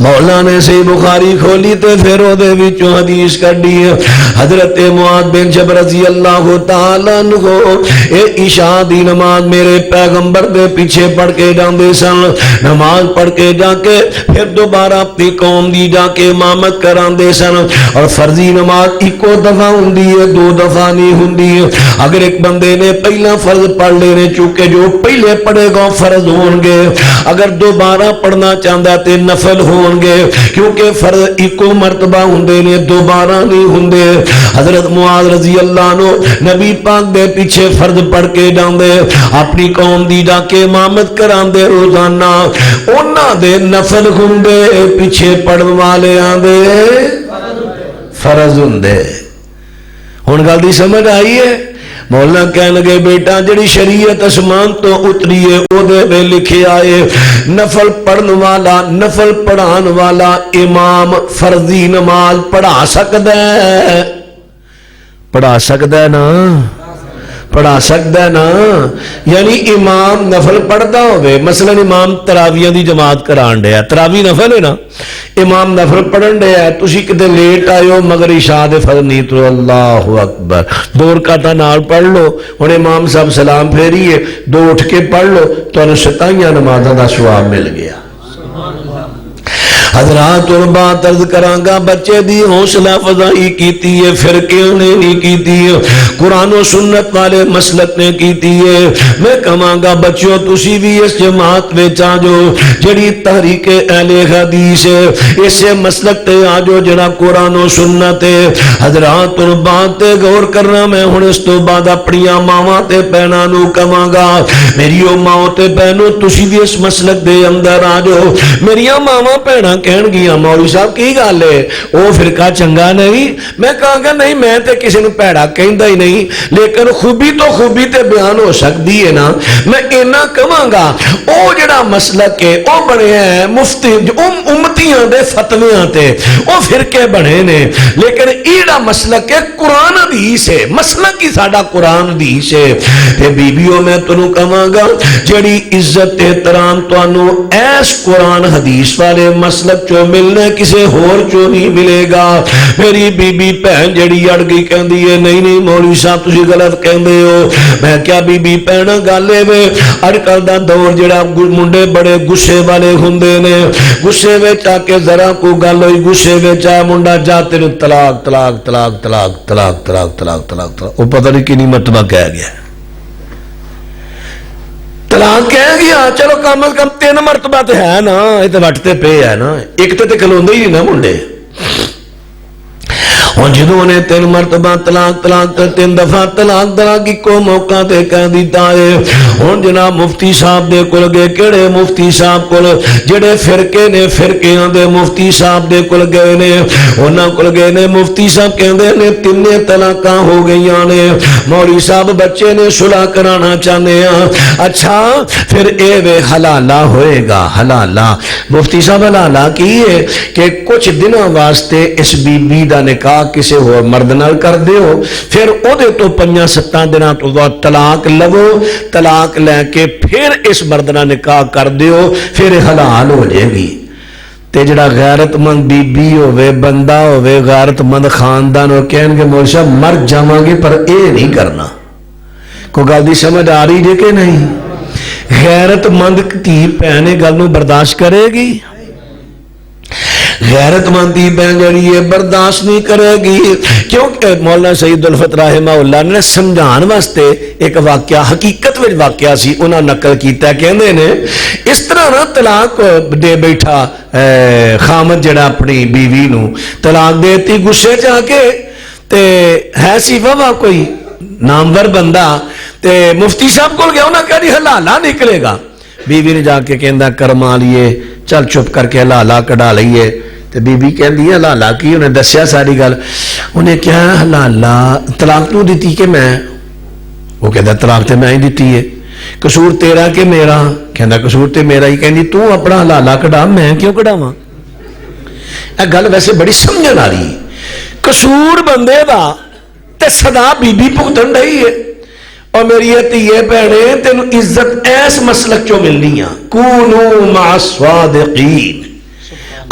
مولا نے صحیح بخاری کھولی تے پھر او دے وچوں حدیث کڈی ہے حضرت معاذ بن جبل رضی اللہ تعالی عنہ اے عشاء دی نماز میرے پیغمبر دے پیچھے پڑھ کے جاندے سن نماز پڑھ کے جا کے پھر دوبارہ اپنی قوم دی جا کے امامت کراندے سن اور فرضی نماز ایکو دفعہ ہوندی ہے دو دفعہ نہیں ہوندی اگر ایک بندے نے پہلا فرض پڑھ لینے چونکہ جو پہلے پڑھے گا فرض ہون گے اگر دوبارہ پڑھنا چاہتا تے نفل ہون گے کیونکہ فرض ایکو مرتبہ ہوندے نے دوبارہ نہیں ہوندے حضرت معاذ رضی اللہ عنہ نبی پاک دے پیچھے فرض پڑھ کے جاندے اپنی قوم دی جا کے امامت کراندے روزانہ انہاں دے نفل ہوندے پیچھے پڑھن والے آندے فرض ہوندے ہن گل دی سمجھ آئی ہے مولا کہنے لگے بیٹا جڑی شریعت اسمان تو اتری ہے او دے میں لکھے آئے نفل پڑھن والا نفل پڑھان والا امام فرضی نماز پڑھا سکتا ہے نا پڑھا سکتا ہے نا یعنی امام نفل پڑھتا ہوئے مثلا امام تراویہ دی جماعت کران دیا تراوی نفل ہے نا امام نفل پڑھن دیا تسی کدے لیٹ آئے ہو مگر عشاء دے فرض نہیں تو اللہ اکبر 2 رکعتاں نال پڑھ لو ہن امام صاحب سلام پھیریے 2 اٹھ کے پڑھ لو تو 27 نمازاں دا ثواب مل گیا حضرات اور بات عرض کرانگا بچے دی حوصلہ فضائی کیتی ہے فرقیوں نے نہیں کیتی ہے قرآن و سنت والے مسلک نے کیتی ہے میں کہاں بچوں تسی بھی اس جماعت میں چاہو جڑی تحریک اہل حدیث ہے اسے مسلک تے آجو جڑا قرآن و سنت ہے حضرات اور بات تے غور کرنا میں ہن اس تو بعد اپنی ماواں تے بہناں نو کہاں گا میری ماں تے بہنوں تسی بھی اس مسلک دے اندر آجو میری ماواں بہناں کہن گیا مولوی صاحب کی گل ہے وہ فرقہ چنگا نہیں میں کہاں گا نہیں میں تے کسی نے پیڑا کہندا ہی نہیں لیکن خوبی تو خوبی تے بیان ہو سکتی ہے نا میں اینا کہاں گا او جڑا مسلک ہے او بنے ہیں مفتی امتیاں دے فتویاں تے او فرقے بنے نے لیکن ایڑا مسلک ہے قرآن حدیث ہے مسلک ہی ساڈا قرآن حدیث ہے تے بیبیوں میں تنوں کہاں گا جڑی عزت احترام تانوں ایس قرآن حدیث والے مسلک چو ملنے کسے ہور چو نہیں ملے گا میری بی بی پہن جڑی اڑ گئی کہندی ہے نہیں مولوی صاحب تسی غلط کہندے ہو میں کیا بی بی پہن گالے وے اڑ کل دا دور جڑا منڈے بڑے غصے والے ہوندے نے غصے وچ آ کے ذرا کو گل ہوئی غصے وچ آ منڈا جا تینوں طلاق طلاق طلاق طلاق طلاق طلاق طلاق طلاق او پتہ نہیں کتنی مرتبہ کہہ گیا طلاق کہہ گیا چلو کم از کم 3 مرتبہ تو ہے نا یہ تو وٹتے پے ہے نا ایک تو کھلوندے ہی نہیں نا منڈے ہوں جدوں نے 3 مرتبہ طلاق طلاق 3 دفعہ طلاق طلاق کو موقع تے کہہ دیتا ہے ہوں جناب مفتی صاحب دے کول گئے کہڑے مفتی صاحب کول جڑے فرقے نے فرقیاں دے مفتی صاحب دے کول گئے نے انہاں کول گئے نے مفتی صاحب کہندے نے 3 طلاقاں ہو گئیاں نے مولوی صاحب بچے نے صلح کرانا چاہنے ہیں اچھا پھر اے وے حلالہ ہوئے گا حلالہ مفتی صاحب حلالہ کی ہے کہ کچھ دنوں واسطے اس بی بی دا نکاح کسی ہو مرد نال کر دیو پھر او دے تو 5-7 دنوں تو بعد طلاق لو طلاق لے کے پھر اس مرد نال نکاح کر دیو پھر حلال ہو جائے گی تے جڑا غیرت مند بی بی ہوئے بندہ ہوئے غیرت مند خاندان ہو کہن گے مولوی صاحب مر جاواں گے پر اے نہیں کرنا کوئی گل دی سمجھ آ رہی جے کہ نہیں غیرت مند دھی بہن گل نو برداشت کرے گی غیرت مندی بہن جڑی ہے برداشت نہیں کرے گی کیونکہ مولانا سید الفت رحمہ اللہ نے سمجھان واسطے ایک واقعہ حقیقت وچ واقعہ سی انہاں نقل کیتا ہے کہندے نے اس طرح نہ طلاق دے بیٹھا خامد جڑا اپنی بیوی نو طلاق دیتی غصے چ آ کے تے ہے سی واہ کوئی نامور بندہ تے مفتی صاحب کول گیا انہاں کہا جی حلالہ نکلے گا بیوی نے جا کے کہندا کرما لیے چل چپ کر کے حلالہ کڈا لئیے تے بی بی کہندی ہے حلالہ کی انہیں دسیا ساری گل انہیں کیا حلالہ طلاق تو دیتی کہ میں وہ کہتا طلاق تے میں ہی دیتی ہے قصور تیرا کہ میرا کہندا قصور تے میرا ہی کہندی تو اپنا حلالہ کڈا میں کیوں کڈاواں اے گل ویسے بڑی سمجھن والی قصور بندے دا تے صدا بی بی بھگتن رہی ہے اور میری دھیے بہنے تینوں عزت ایس مسلک چوں ملنی ہے کونوا مع الصادقین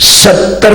70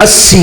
80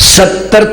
70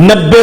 90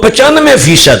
95%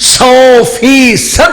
100%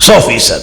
100%।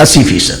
80%।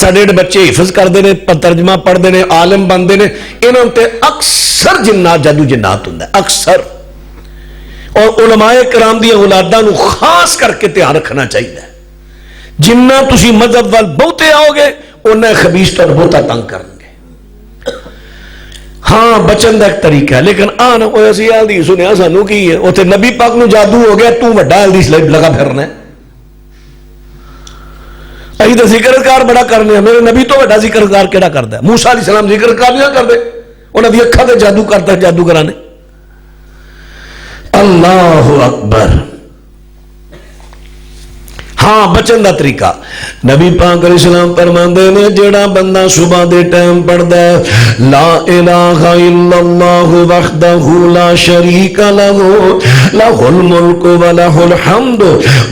ساڈے بچے حفظ کرتے ہیں, ترجمہ پڑھتے ہیں, عالم بنتے ہیں, انہوں تے اکثر جنات جادو جنات ہوں اکثر. اور علماء کرام دی اولاداں نو خاص کر کے دھیان رکھنا چاہیے. جنہ تسی مذہب وال بہتے آؤ گے انہیں خبیث تو بہتا تنگ کریں گے. ہاں بچن کا ایک طریقہ ہے, لیکن آنا اسی حدیث سنیا سانو کی ہے اتنے نبی پاک نو جادو ہو گیا تو وڈا حدیث لگا پھرنا ہے. اسی تو ذکرکار بڑا کرنے ہیں, میرے نبی تو بڑا ذکرکار کیڑا کرتا ہے؟ موسیٰ علیہ السلام ذکرکار نہیں کرتے, انہوں نے اکھاں تے جادو کرتا ہے, جادو کرانے. اللہ اکبر. ہاں بچن دا طریقہ نبی پاک علیہ السلام فرماندے نے جیڑا بندہ صبح دے ٹائم پڑھدا ہے لا الہ الا اللہ وحدہ لا شریک لہ لہ الملک ولہ الحمد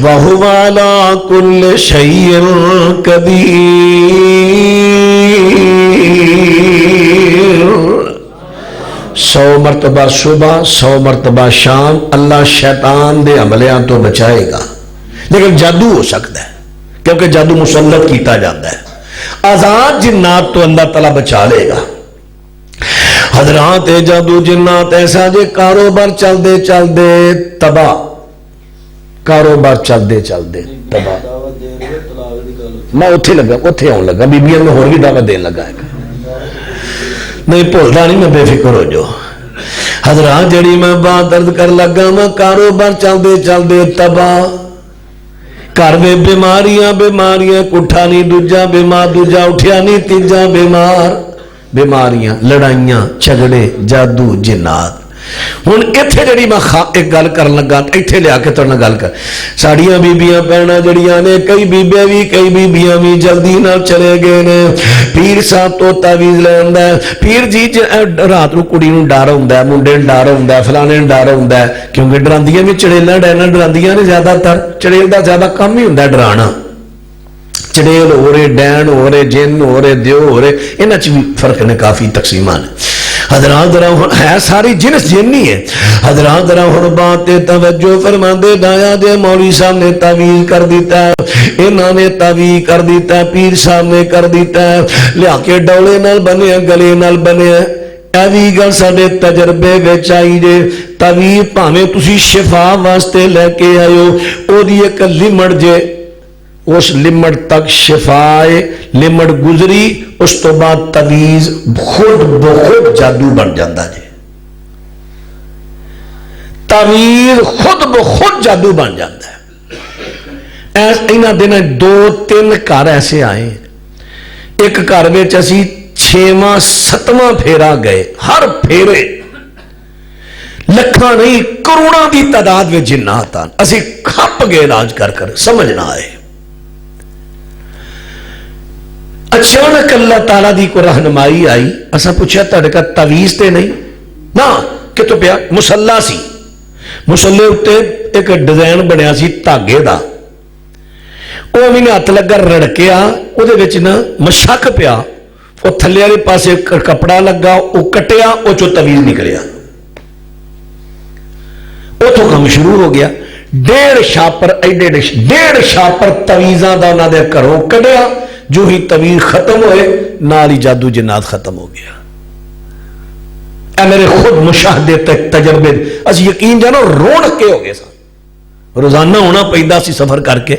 وہو علی کل شیء قدیر, 100 مرتبہ صبح 100 مرتبہ شام, اللہ شیطان دے عملیاں تو بچائے گا. لیکن جادو ہو سکتا ہے کیونکہ جادو مسلط کیتا جاتا ہے. آزاد جنات تو اللہ تعالیٰ بچا لے گا. حضرات جادو جنات ایسا جے کاروبار چل دے تباہ, کاروبار چل دے تباہ. میں اتھے آن لگا بیبیاں میں اور بھی دعوت دین لگا ہے, نہیں بھولتا نہیں, میں بے فکر ہو جو. حضرات جڑی میں بات درد کر لگا میں کاروبار چل دے تباہ. گھر میں بیماریاں کٹھا نہیں دوجا بیمار, دوجا اٹھیا نہیں تیجا بیمار, بیماریاں لڑائیاں جھگڑے جادو جنات. ہوں اتنے جڑی میں ایک گل کر لگا اتنے لیا کے ترنا گل کر ساڑیاں بیبیاں بہناں جڑیاں نے کئی بیبیاں بھی جلدی نہ چلے گئے نے. پیر صاحب تو تعویذ لے آندا ہے, پیر جی رات نو کڑی نو ڈر ہوندا ہے, منڈے نو ڈر ہوندا ہے, فلانے نو ڈر ہوندا ہے, کیونکہ ڈراندیاں بھی چڑیلاں ڈینا ڈراندیاں نے زیادہ تر. چڑیل دا زیادہ کم ہی ہوندا ہے ڈرانا. چڑیل ہو رہے, ڈین ہو رہے, جن ہو رہے, دیو ہو رہے, انہاں چ بھی فرق نے کافی تقسیمان ہے. حضرات ذرا ہے ساری جنس جنی ہے. حضرات ذرا ہن بات تے توجہ فرما دے. دایا دے مولوی صاحب نے تعویذ کر دیتا ہے, انہاں نے تعویذ کر دیتا ہے, پیر صاحب نے کر دیتا ہے, لیا کے ڈولے نال بنے گلے نال بنے. ایوی گل ساڈے تجربے وچ آئی جے. تعویذ بھاویں تسی شفا واسطے لے کے آئے ہو, او دی ایک لمٹ جے, اس لمٹ تک شفائے لمٹ گزری, اس تو بعد تعویذ خود بخود جادو بن جاتا جی. تعویذ خود بخود جادو بن جاتا ہے. اینا دن 2-3 گھر ایسے آئے, ایک گھر میں اسی 6واں 7واں پھیرا گئے, ہر پھیرے لکھاں نہیں کروڑاں دی تعداد میں جنات آن. اسی کھپ گئے علاج کر سمجھ نہ آئے. اچانک اللہ تعالیٰ دی کو رہنمائی آئی. اسا پوچھا تہاڈے کا تعویذ تے نہیں نا کہ تو پیا مصلا سی, مصلے اتے ایک ڈیزائن بنیا سی دھاگے دا, وہ بھی ہاتھ لگا رڑکیا, وہ نا مشک پیا, وہ تھلے والے پاسے کپڑا لگا, وہ کٹیا, وہ چو تعویذ نکلیا. اتوں کام شروع ہو گیا. 1.5 شاپر ایڈے 1.5 شاپر تعویذاں دا انہاں دے گھروں کڈیا. جو ہی تعویذ ختم ہوئے نال ہی جادو جنات ختم ہو گیا. اے میرے خود مشاہدے تک تجربے اس یقین جانو رون کے ہو گئے سن. روزانہ ہونا پیدا سی سفر کر کے.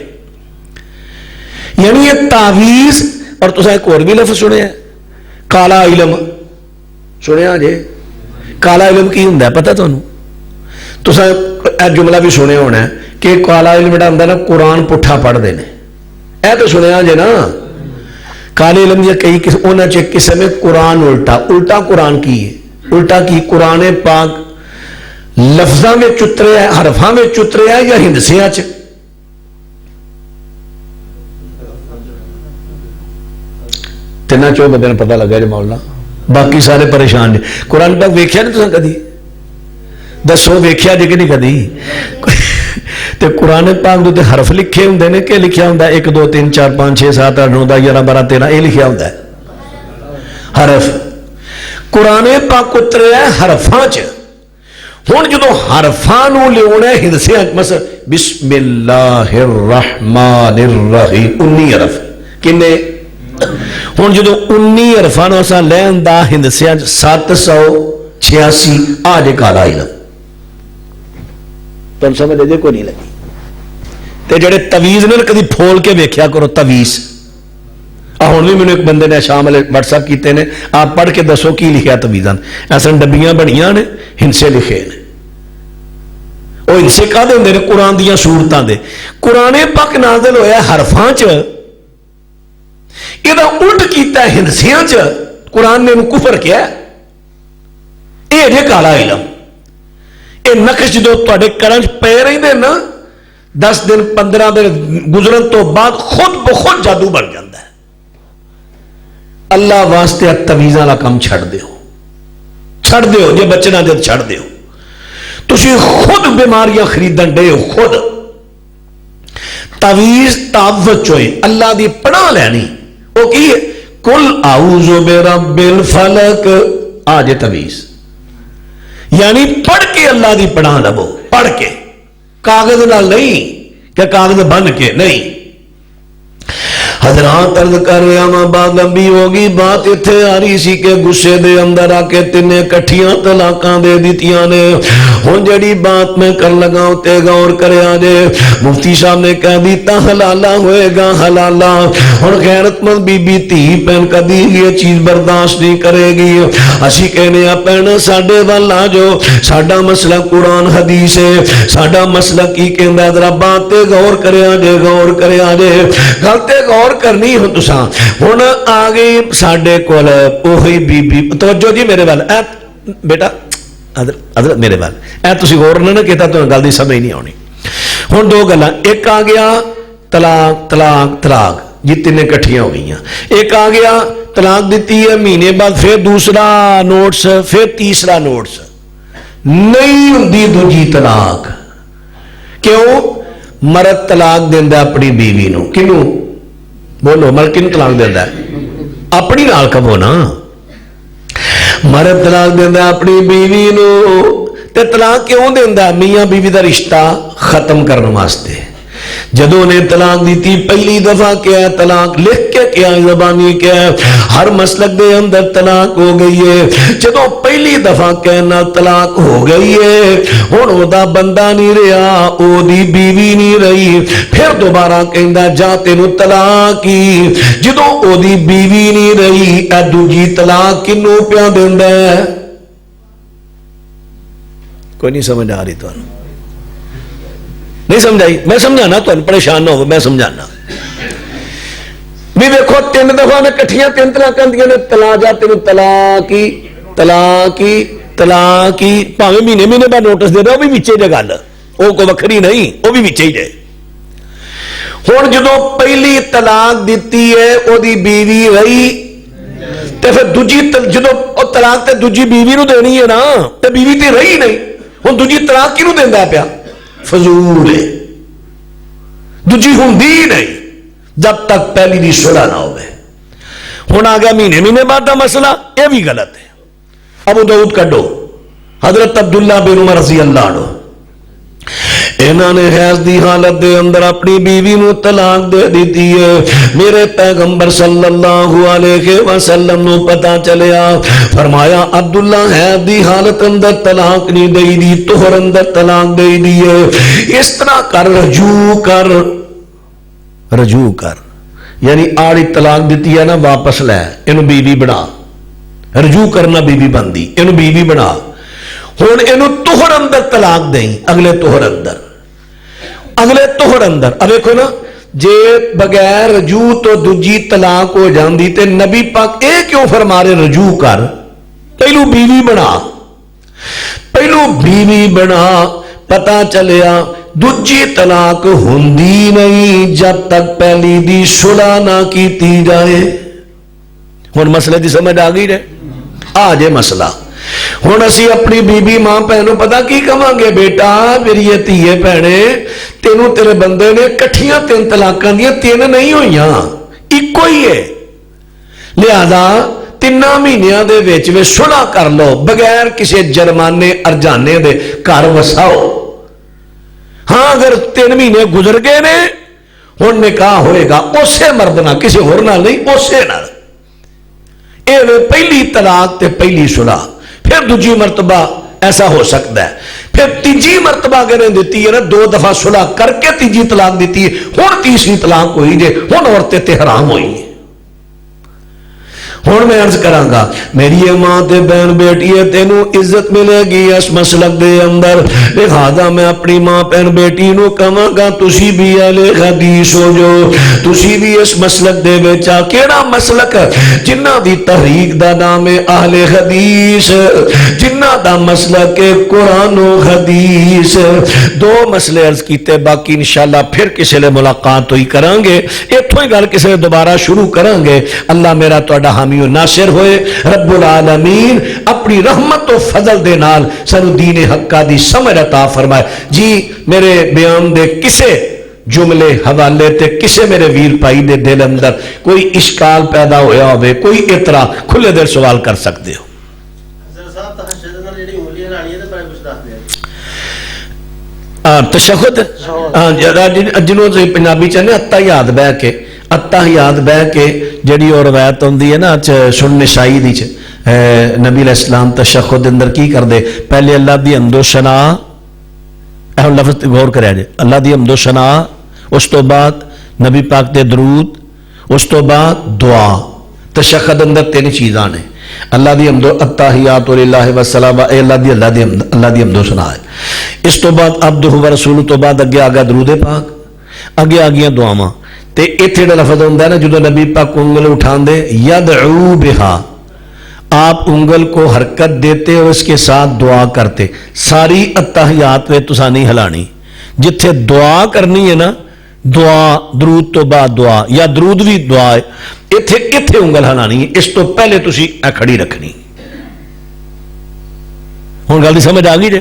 یعنی یہ تعویذ. اور تسا ایک اور بھی لفظ سنے ہیں کالا علم, سنیا جی کالا علم کی ہوندا ہے پتہ تانوں؟ تسا اے جملہ بھی سنے ہونا ہے کہ کالا علم جڑا ہوندا نا قرآن پٹھا پڑھدے نے. اے تو سنیا جی نا کالے علم یا کئی انہاں چ ایک قسم ہے قرآن الٹا قرآن کی ہے. الٹا کی قرآن پاک لفظاں میں چترے ہے, حرفاں میں چترے ہے, یا ہندسیاں چ؟ تینا چو بندے پتہ لگا جی مولا, باقی سارے پریشان جی. قرآن پاک ویکھیا نہیں تساں کدی؟ دسو ویکھیا جی کہ نہیں کدی؟ تے قرآن پاک دے حرف لکھے ہوندے نے کہ لکھیا ہوندا 1 2 3 4 5 6 7 8 9 10 11 12 13 یہ لکھیا ہوندا ہے حرف. قرآن پاک اترے ہے حرفاں چ. ہن جدوں حرفاں نو لیونا ہندسیاں مثلا بسم اللہ الرحمن الرحیم 19 حرف کنے ہوں جدو 19 حرفاں اساں لین دا ہندسیاں 786 آ جے کالا علم تم سمجھ لے کوئی نہیں لگی تے جڑے تویز نے کدی پھول کے ویکھیا کرو تویز ہوں بھی میرے ایک بندے نے شام والے واٹس ایپ کیتے ہیں آپ پڑھ کے دسو کی لکھا تویزاں ایسا ڈبیاں بنیاں نے ہنسے لکھے نے وہ ہنسے کا دے ہوندے نے قرآن دیاں سورتاں دے قرآن پاک نازل ہویا حرفاں چ یہ الٹ کیتا ہے ہنسیاں چ قرآن نے کفر کیا یہ جے کالا علم یہ نقش جدو تے کرن پے رہتے نا 10 دن 15 دن گزرن تو بعد خود بخود جادو بن جاتا ہے اللہ واسطے تویزاں والا کام چھڑ دیو جے بچنا جد چھڑ دیو تسی خود بیماریاں خریدن دے ہو خود تویز تعوذ ہوئے اللہ دی پناہ لینی وہ کی کل اعوذ برب الفلق آج تویز یعنی پڑھ کے اللہ دی پناہ لبو پڑھ کے کاغذ نہ نہیں کہ کاغذ بن کے نہیں حضرات عرض کر رہا ماں بات لمبی ہوگی بات اتنے آ رہی سی کہ غصے دے اندر آ کے تین کٹھیاں طلاقاں دے دیتیاں نے ہوں جڑی بات میں کر لگا تے غور کریا جے مفتی صاحب نے کہہ دیتا حلالہ ہوئے گا حلالہ ہوں غیرت مند بی بی تھی پہن کدی یہ چیز برداشت نہیں کرے گی اسی کہنے پہنا ساڈے وال آ جو ساڈا مسئلہ قرآن حدیث ہے ساڈا مسئلہ کی کہندا ذرا بات تے غور کریا جے غور کریا جے گل تے غور کرنی ہوں تساں ہن آ گئی ساڈے کول اوہی بی بی توجہ جی میرے وال اے بیٹا حضرت میرے وال اے تسی غور نہ کیتا تو گل دی سمجھ نہیں آنی ہن دو گلاں ایک آ گیا طلاق طلاق طلاق جی تین کٹھیاں ہو گئی ایک آ گیا طلاق دیتی ہے مہینے بعد پھر دوسرا نوٹس پھر تیسرا نوٹس نہیں ہوندی دوجی طلاق کیوں مرد طلاق دیندا اپنی بیوی نو کنوں بولو مرد کنوں طلاق دیندا ہے اپنی نال کہو نا مرد طلاق دیندا اپنی بیوی نو تے طلاق کیوں دیندا میاں بیوی دا رشتہ ختم کرنے واسطے جدوں نے طلاق دیتی پہلی دفعہ کیا ہے طلاق لکھ کے کیا ہے زبانی کیا ہے ہر مسلک دے اندر طلاق ہو گئی ہے جدوں پہلی دفعہ کہنا طلاق ہو گئی ہے ہن او دا بندہ نہیں رہا او دی بیوی نہیں رہی پھر دوبارہ کہندا جا تینوں طلاق کی جدوں او دی بیوی نہیں رہی اے دوجی طلاق کینوں پیا دیندا ہے کوئی نہیں سمجھ آ رہی تانوں نہیں سمجھائی میں سمجھانا تو پریشان نہ ہو میں سمجھانا بھی دیکھو تین دفعہ نے کٹھیاں تین طلاق دیا نے تلا جا تین طلاقی طلاقی طلاقی پاویں مہینے مہینے بعد نوٹس دے رہا وہ بھی وچے جے گل وہ کوئی وکھری نہیں وہ بھی وچے ہی جائے ہن جدوں پہلی طلاق دیتی ہے وہ دی بیوی رہی تے پھر دوجی جدوں طلاق تے دوجی بیوی نو دینی ہے نا تے بیوی تے رہی نہیں ہن دوجی طلاق کینوں دیندا پیا فضول ہے دوجی ہوندی نہیں جب تک پہلی دی صلح نہ ہوئے ہن آ گیا مہینے مہینے بعد دا مسئلہ یہ بھی غلط ہے ابو داؤد کڈو حضرت عبداللہ بن عمر رضی اللہ عنہ انہوں نے حیض دی حالت دے اندر اپنی بیوی نو طلاق دے دیتی ہے میرے پیغمبر صلی اللہ علیہ وسلم نو پتا چلیا فرمایا عبداللہ حیض دی حالت اندر طلاق نہیں دے دی طہر اندر طلاق دے دی ہے اس طرح کر رجوع کر یعنی آڑی طلاق دیتی ہے نا واپس لے انہوں بیوی بنا رجوع کرنا بیوی بندی انہوں بیوی بنا ہون انہوں طہر اندر طلاق دیں اگلے طہر اندر اب دیکھو نا جے بغیر رجوع تو دوجی طلاق ہو جاندی تے نبی پاک اے کیوں فرما رہے رجوع کر پہلو بیوی بنا پتا چلیا دوجی طلاق ہوندی نہیں جب تک پہلی دی صلح نہ کیتی جائے ہن مسئلے دی سمجھ آ گئی رہے آ جے مسئلہ ہن اسی اپنی بی بی ماں بہنوں پتا کی کہاں گے بیٹا میری یہ دھیے بہنے تینوں تیرے بندے نے کٹھیاں تین طلاقاں دیاں تین نہیں ہوئیاں ایکو ہی ہے لہذا تین مہینیاں دے وچ وچ صلح کر لو بغیر کسی جرمانے ارجانے دے گھر وساؤ ہاں اگر 3 مہینے گزر گئے نے ہن نکاح ہوئے گا اسے مرد نال کسی ہور نال نہیں اسے نال اے پہلی طلاق تے پہلی صلح پھر دوجی مرتبہ ایسا ہو سکتا ہے پھر تیجی مرتبہ اگر دیتی ہے نا 2 دفعہ صلح کر کے تیجی طلاق دیتی ہے ہن تیسری طلاق ہوئی جے ہن عورتیں تے حرام ہوئی ہیں ہوں میں عرض کرانگا میری ماں تے بہن بیٹی ہے تینوں عزت ملے گی اس مسلک دے اندر لہذا میں اپنی ماں بہن بیٹی نو کہاں گا تسی بھی اہل حدیث ہو جو تسی بھی اس مسلک دے وچا کیڑا مسلک جنہ دی تحریک دا نام ہے اہل حدیث جنہ دا مسلک ہے قرآن و حدیث 2 مسئلے عرض کیتے باقی انشاءاللہ پھر کسی لئے ملاقات ہوئی کرانگے اتھوں ہی گل کسی لئے دوبارہ شروع کرانگے اللہ میرا توڑا حامی و ناصر ہوئے رب العالمین اپنی رحمت و فضل دے نال سانو دین حق دی سمجھ عطا فرمائے جی میرے بیان دے کسے جملے حوالے تے کسے میرے ویر پائی دے دل اندر کوئی اشکال پیدا ہویا ہوئے کوئی اعتراض کھلے دل سوال کر سکتے ہو تشہد جنہوں سے پنجابی چاہنے اتحیات بہ کے اتحیات بہ کے جڑی اور روایت ہوندی ہے نا سن نسائی دی نبی علیہ السلام تشہد اندر کی کر دے پہلے اللہ دی حمد و ثنا اہم لفظ غور کریا جائے اللہ دی حمد و ثنا اس تو بعد نبی پاک دے درود اس تو بعد دعا تشہد اندر 3 چیزاں نے اللہ دی حمد و التحیات للہ والسلام اللہ دی حمد و ثنا ہے اس تو بعد عبدہ و رسول تو بعد اگے آگا درود پاک اگے آگیاں دعاواں تے ایتھے دا لفظ ہوندا ہے نا جدوں نبی پاک انگل اٹھان دے یدعو بہا آپ انگل کو حرکت دیتے اور اس کے ساتھ دعا کرتے ساری اتحیات میں تسا نہیں ہلانی جتھے دعا کرنی ہے نا دعا درود تو بعد دعا یا درود بھی دعا ہے ایتھے انگل ہلانی ہے اس تو پہلے تسی اے کھڑی رکھنی ہن گل دی سمجھ آ گئی جے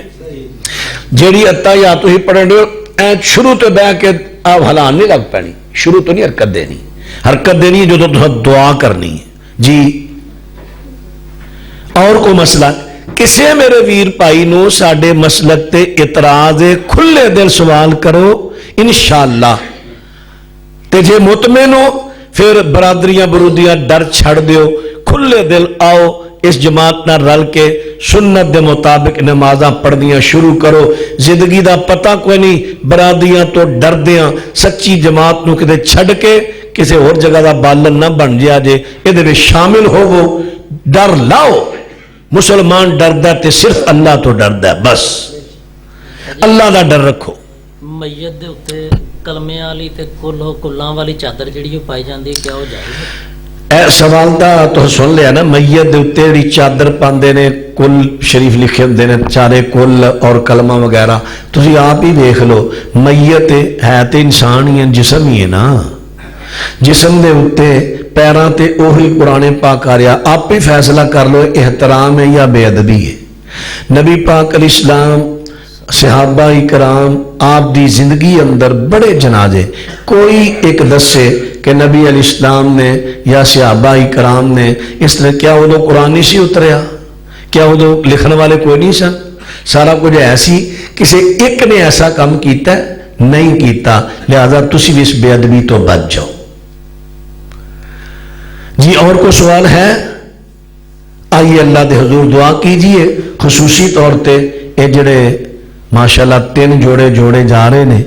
جیڑی اتحیات تسی پڑھن دے اے شروع تو بہ کے آپ ہلان نہیں لگ پانی شروع تو نہیں حرکت دینی ہے جو تو دعا کرنی ہے جی اور کو مسئلہ کسے میرے ویر پائی نو ساڑھے مسلک تے اعتراض کھلے دل سوال کرو انشاءاللہ تے جے مطمئن ہو پھر برادریاں برودیاں ڈر چھڑ دیو کھلے دل آؤ اس جماعت نہ رل کے سنت دے مطابق نمازاں پڑھنیاں شروع کرو زندگی دا پتہ کوئی نہیں برادریاں تو ڈر دیاں سچی جماعت نو کدے چھڑ کے کسی اور جگہ دا بالن نہ بن جیا جے ادھے میں شامل ہو وہ ڈر لاؤ مسلمان ڈردہ تے صرف اللہ تو ڈردہ بس اللہ دا ڈر رکھو میت دے اتے کلمے والی تے کل ہو کلاں والی چادر جڑی پائی جاندی کیا ہو جائے اے سوال دا تو سن لیا نا میت دے اتے جڑی چادر پاندے نے کل شریف لکھے ہوندے نے چارے کل اور کلمہ وغیرہ تسی آپ ہی دیکھ لو میت ہے تے انسان ہی جسم ہی ہے نا جسم دے اتے پیران تے اوہی قرآن پاک آ رہا آپ ہی فیصلہ کر لو احترام ہے یا بے ادبی ہے نبی پاک علیہ السلام صحابہ اکرام آپ دی زندگی اندر بڑے جنازے کوئی ایک دسے کہ نبی علیہ السلام نے یا صحابہ اکرام نے اس طرح کیا وہ دو قرآن نہیں سی اتریا کیا وہ دو لکھنے والے کوئی نہیں سن سارا کچھ ایسی کسی ایک نے ایسا کام کیتا ہے نہیں کیتا لہذا تسی بھی اس بے ادبی تو بچ جاؤ جی اور کو سوال ہے آئیے اللہ دے حضور دعا کیجئے خصوصی طور تے اے جڑے ماشاءاللہ 3 جوڑے جا رہے نے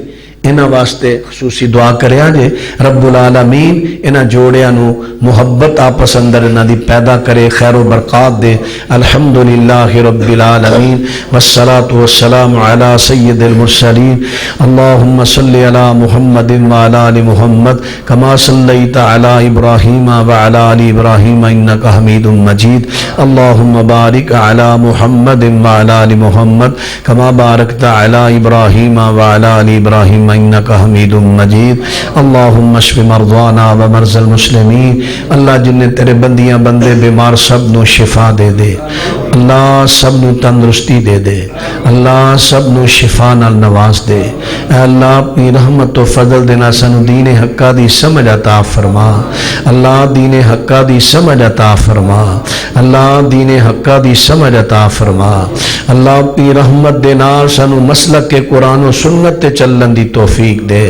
انہاں واسطے خصوصی دعا کریا جے رب العالمین انہاں جوڑیاں نو محبت آپس اندر انہاں دی پیدا کرے خیر و برکات دے الحمدللہ رب العالمین والصلاة والسلام علی سید المرسلین اللہم صلی علی محمد وعلی آل محمد کما صلیت علی ابراہیم وعلی آل ابراہیم انکا حمید مجید اللہم بارک علی محمد وعلی آل محمد کما بارکت علی ابراہیم وعلی آل ابراہیم انکا حمید مجید اللہم اشف مرضانا و مرض المسلمین اللہ جن تیرے بندیاں بندے بیمار سب نو شفا دے دے اللہ سب نو تندرستی دے دے اللہ سب نو شفا نال نواز دے اے اللہ اپنی رحمت و فضل دینا سنو دین حقہ دی سمجھ عطا فرما اللہ دین حقہ دی سمجھ عطا فرما اللہ دین حقہ دی سمجھ عطا فرما اللہ اپنی رحمت دینا سنو مسلک کے قرآن و سنت چلن دی تو توفیق دے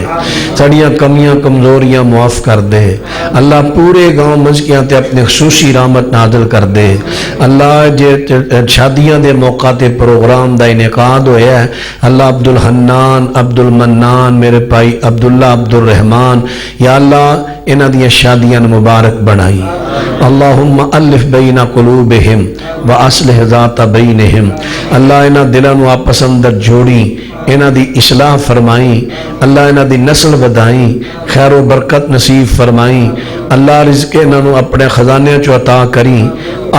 سڑیاں کمیاں کمزوریاں معاف کر دے اللہ پورے گاؤں مزکیاں تے اپنے خصوصی رحمت نازل کر دے اللہ جے شادیاں دے موقع تے پروگرام دا انعقاد ہویا ہے اللہ عبد الحنان عبد المنان میرے بھائی عبداللہ عبد الرحمن یا اللہ انہاں دیاں شادیاں مبارک بنائی اللہم الف بین قلوبہم و اصلح ذات بینہم اللہ انہاں دلاں نو آپس اندر جوڑی انہاں دی اصلاح فرمائی اللہ انہاں دی نسل بدائی خیر و برکت نصیب فرمائی اللہ رزق انہاں نو اپنے خزانے چو عطا کری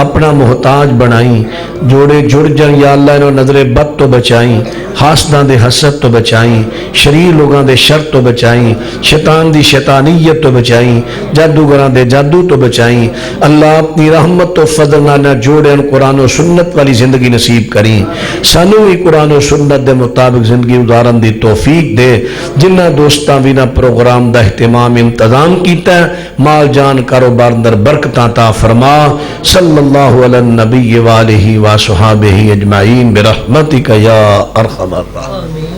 اپنا محتاج بنائی جوڑے جڑ جائیں یا اللہ انہوں نظر بد تو بچائیں حاسداں دے حسد تو بچائیں شریر لوگاں دے شر تو بچائیں شیطان دی شیطانیت تو بچائیں جادوگراں دے جادو تو بچائیں اللہ اپنی رحمت و فضل نہ جوڑے ان قرآن و سنت والی زندگی نصیب کریں سانو بھی قرآن و سنت دے مطابق زندگی گزارن دی توفیق دے جنہ دوستاں بھی نہ پروگرام دا اہتمام انتظام کیتا ہے مال جان کاروبار اندر برکتاں عطا فرما صلی اللہ علی النبی والہ وصحابہ اجمعین برحمتک یا ارحم الراحمین.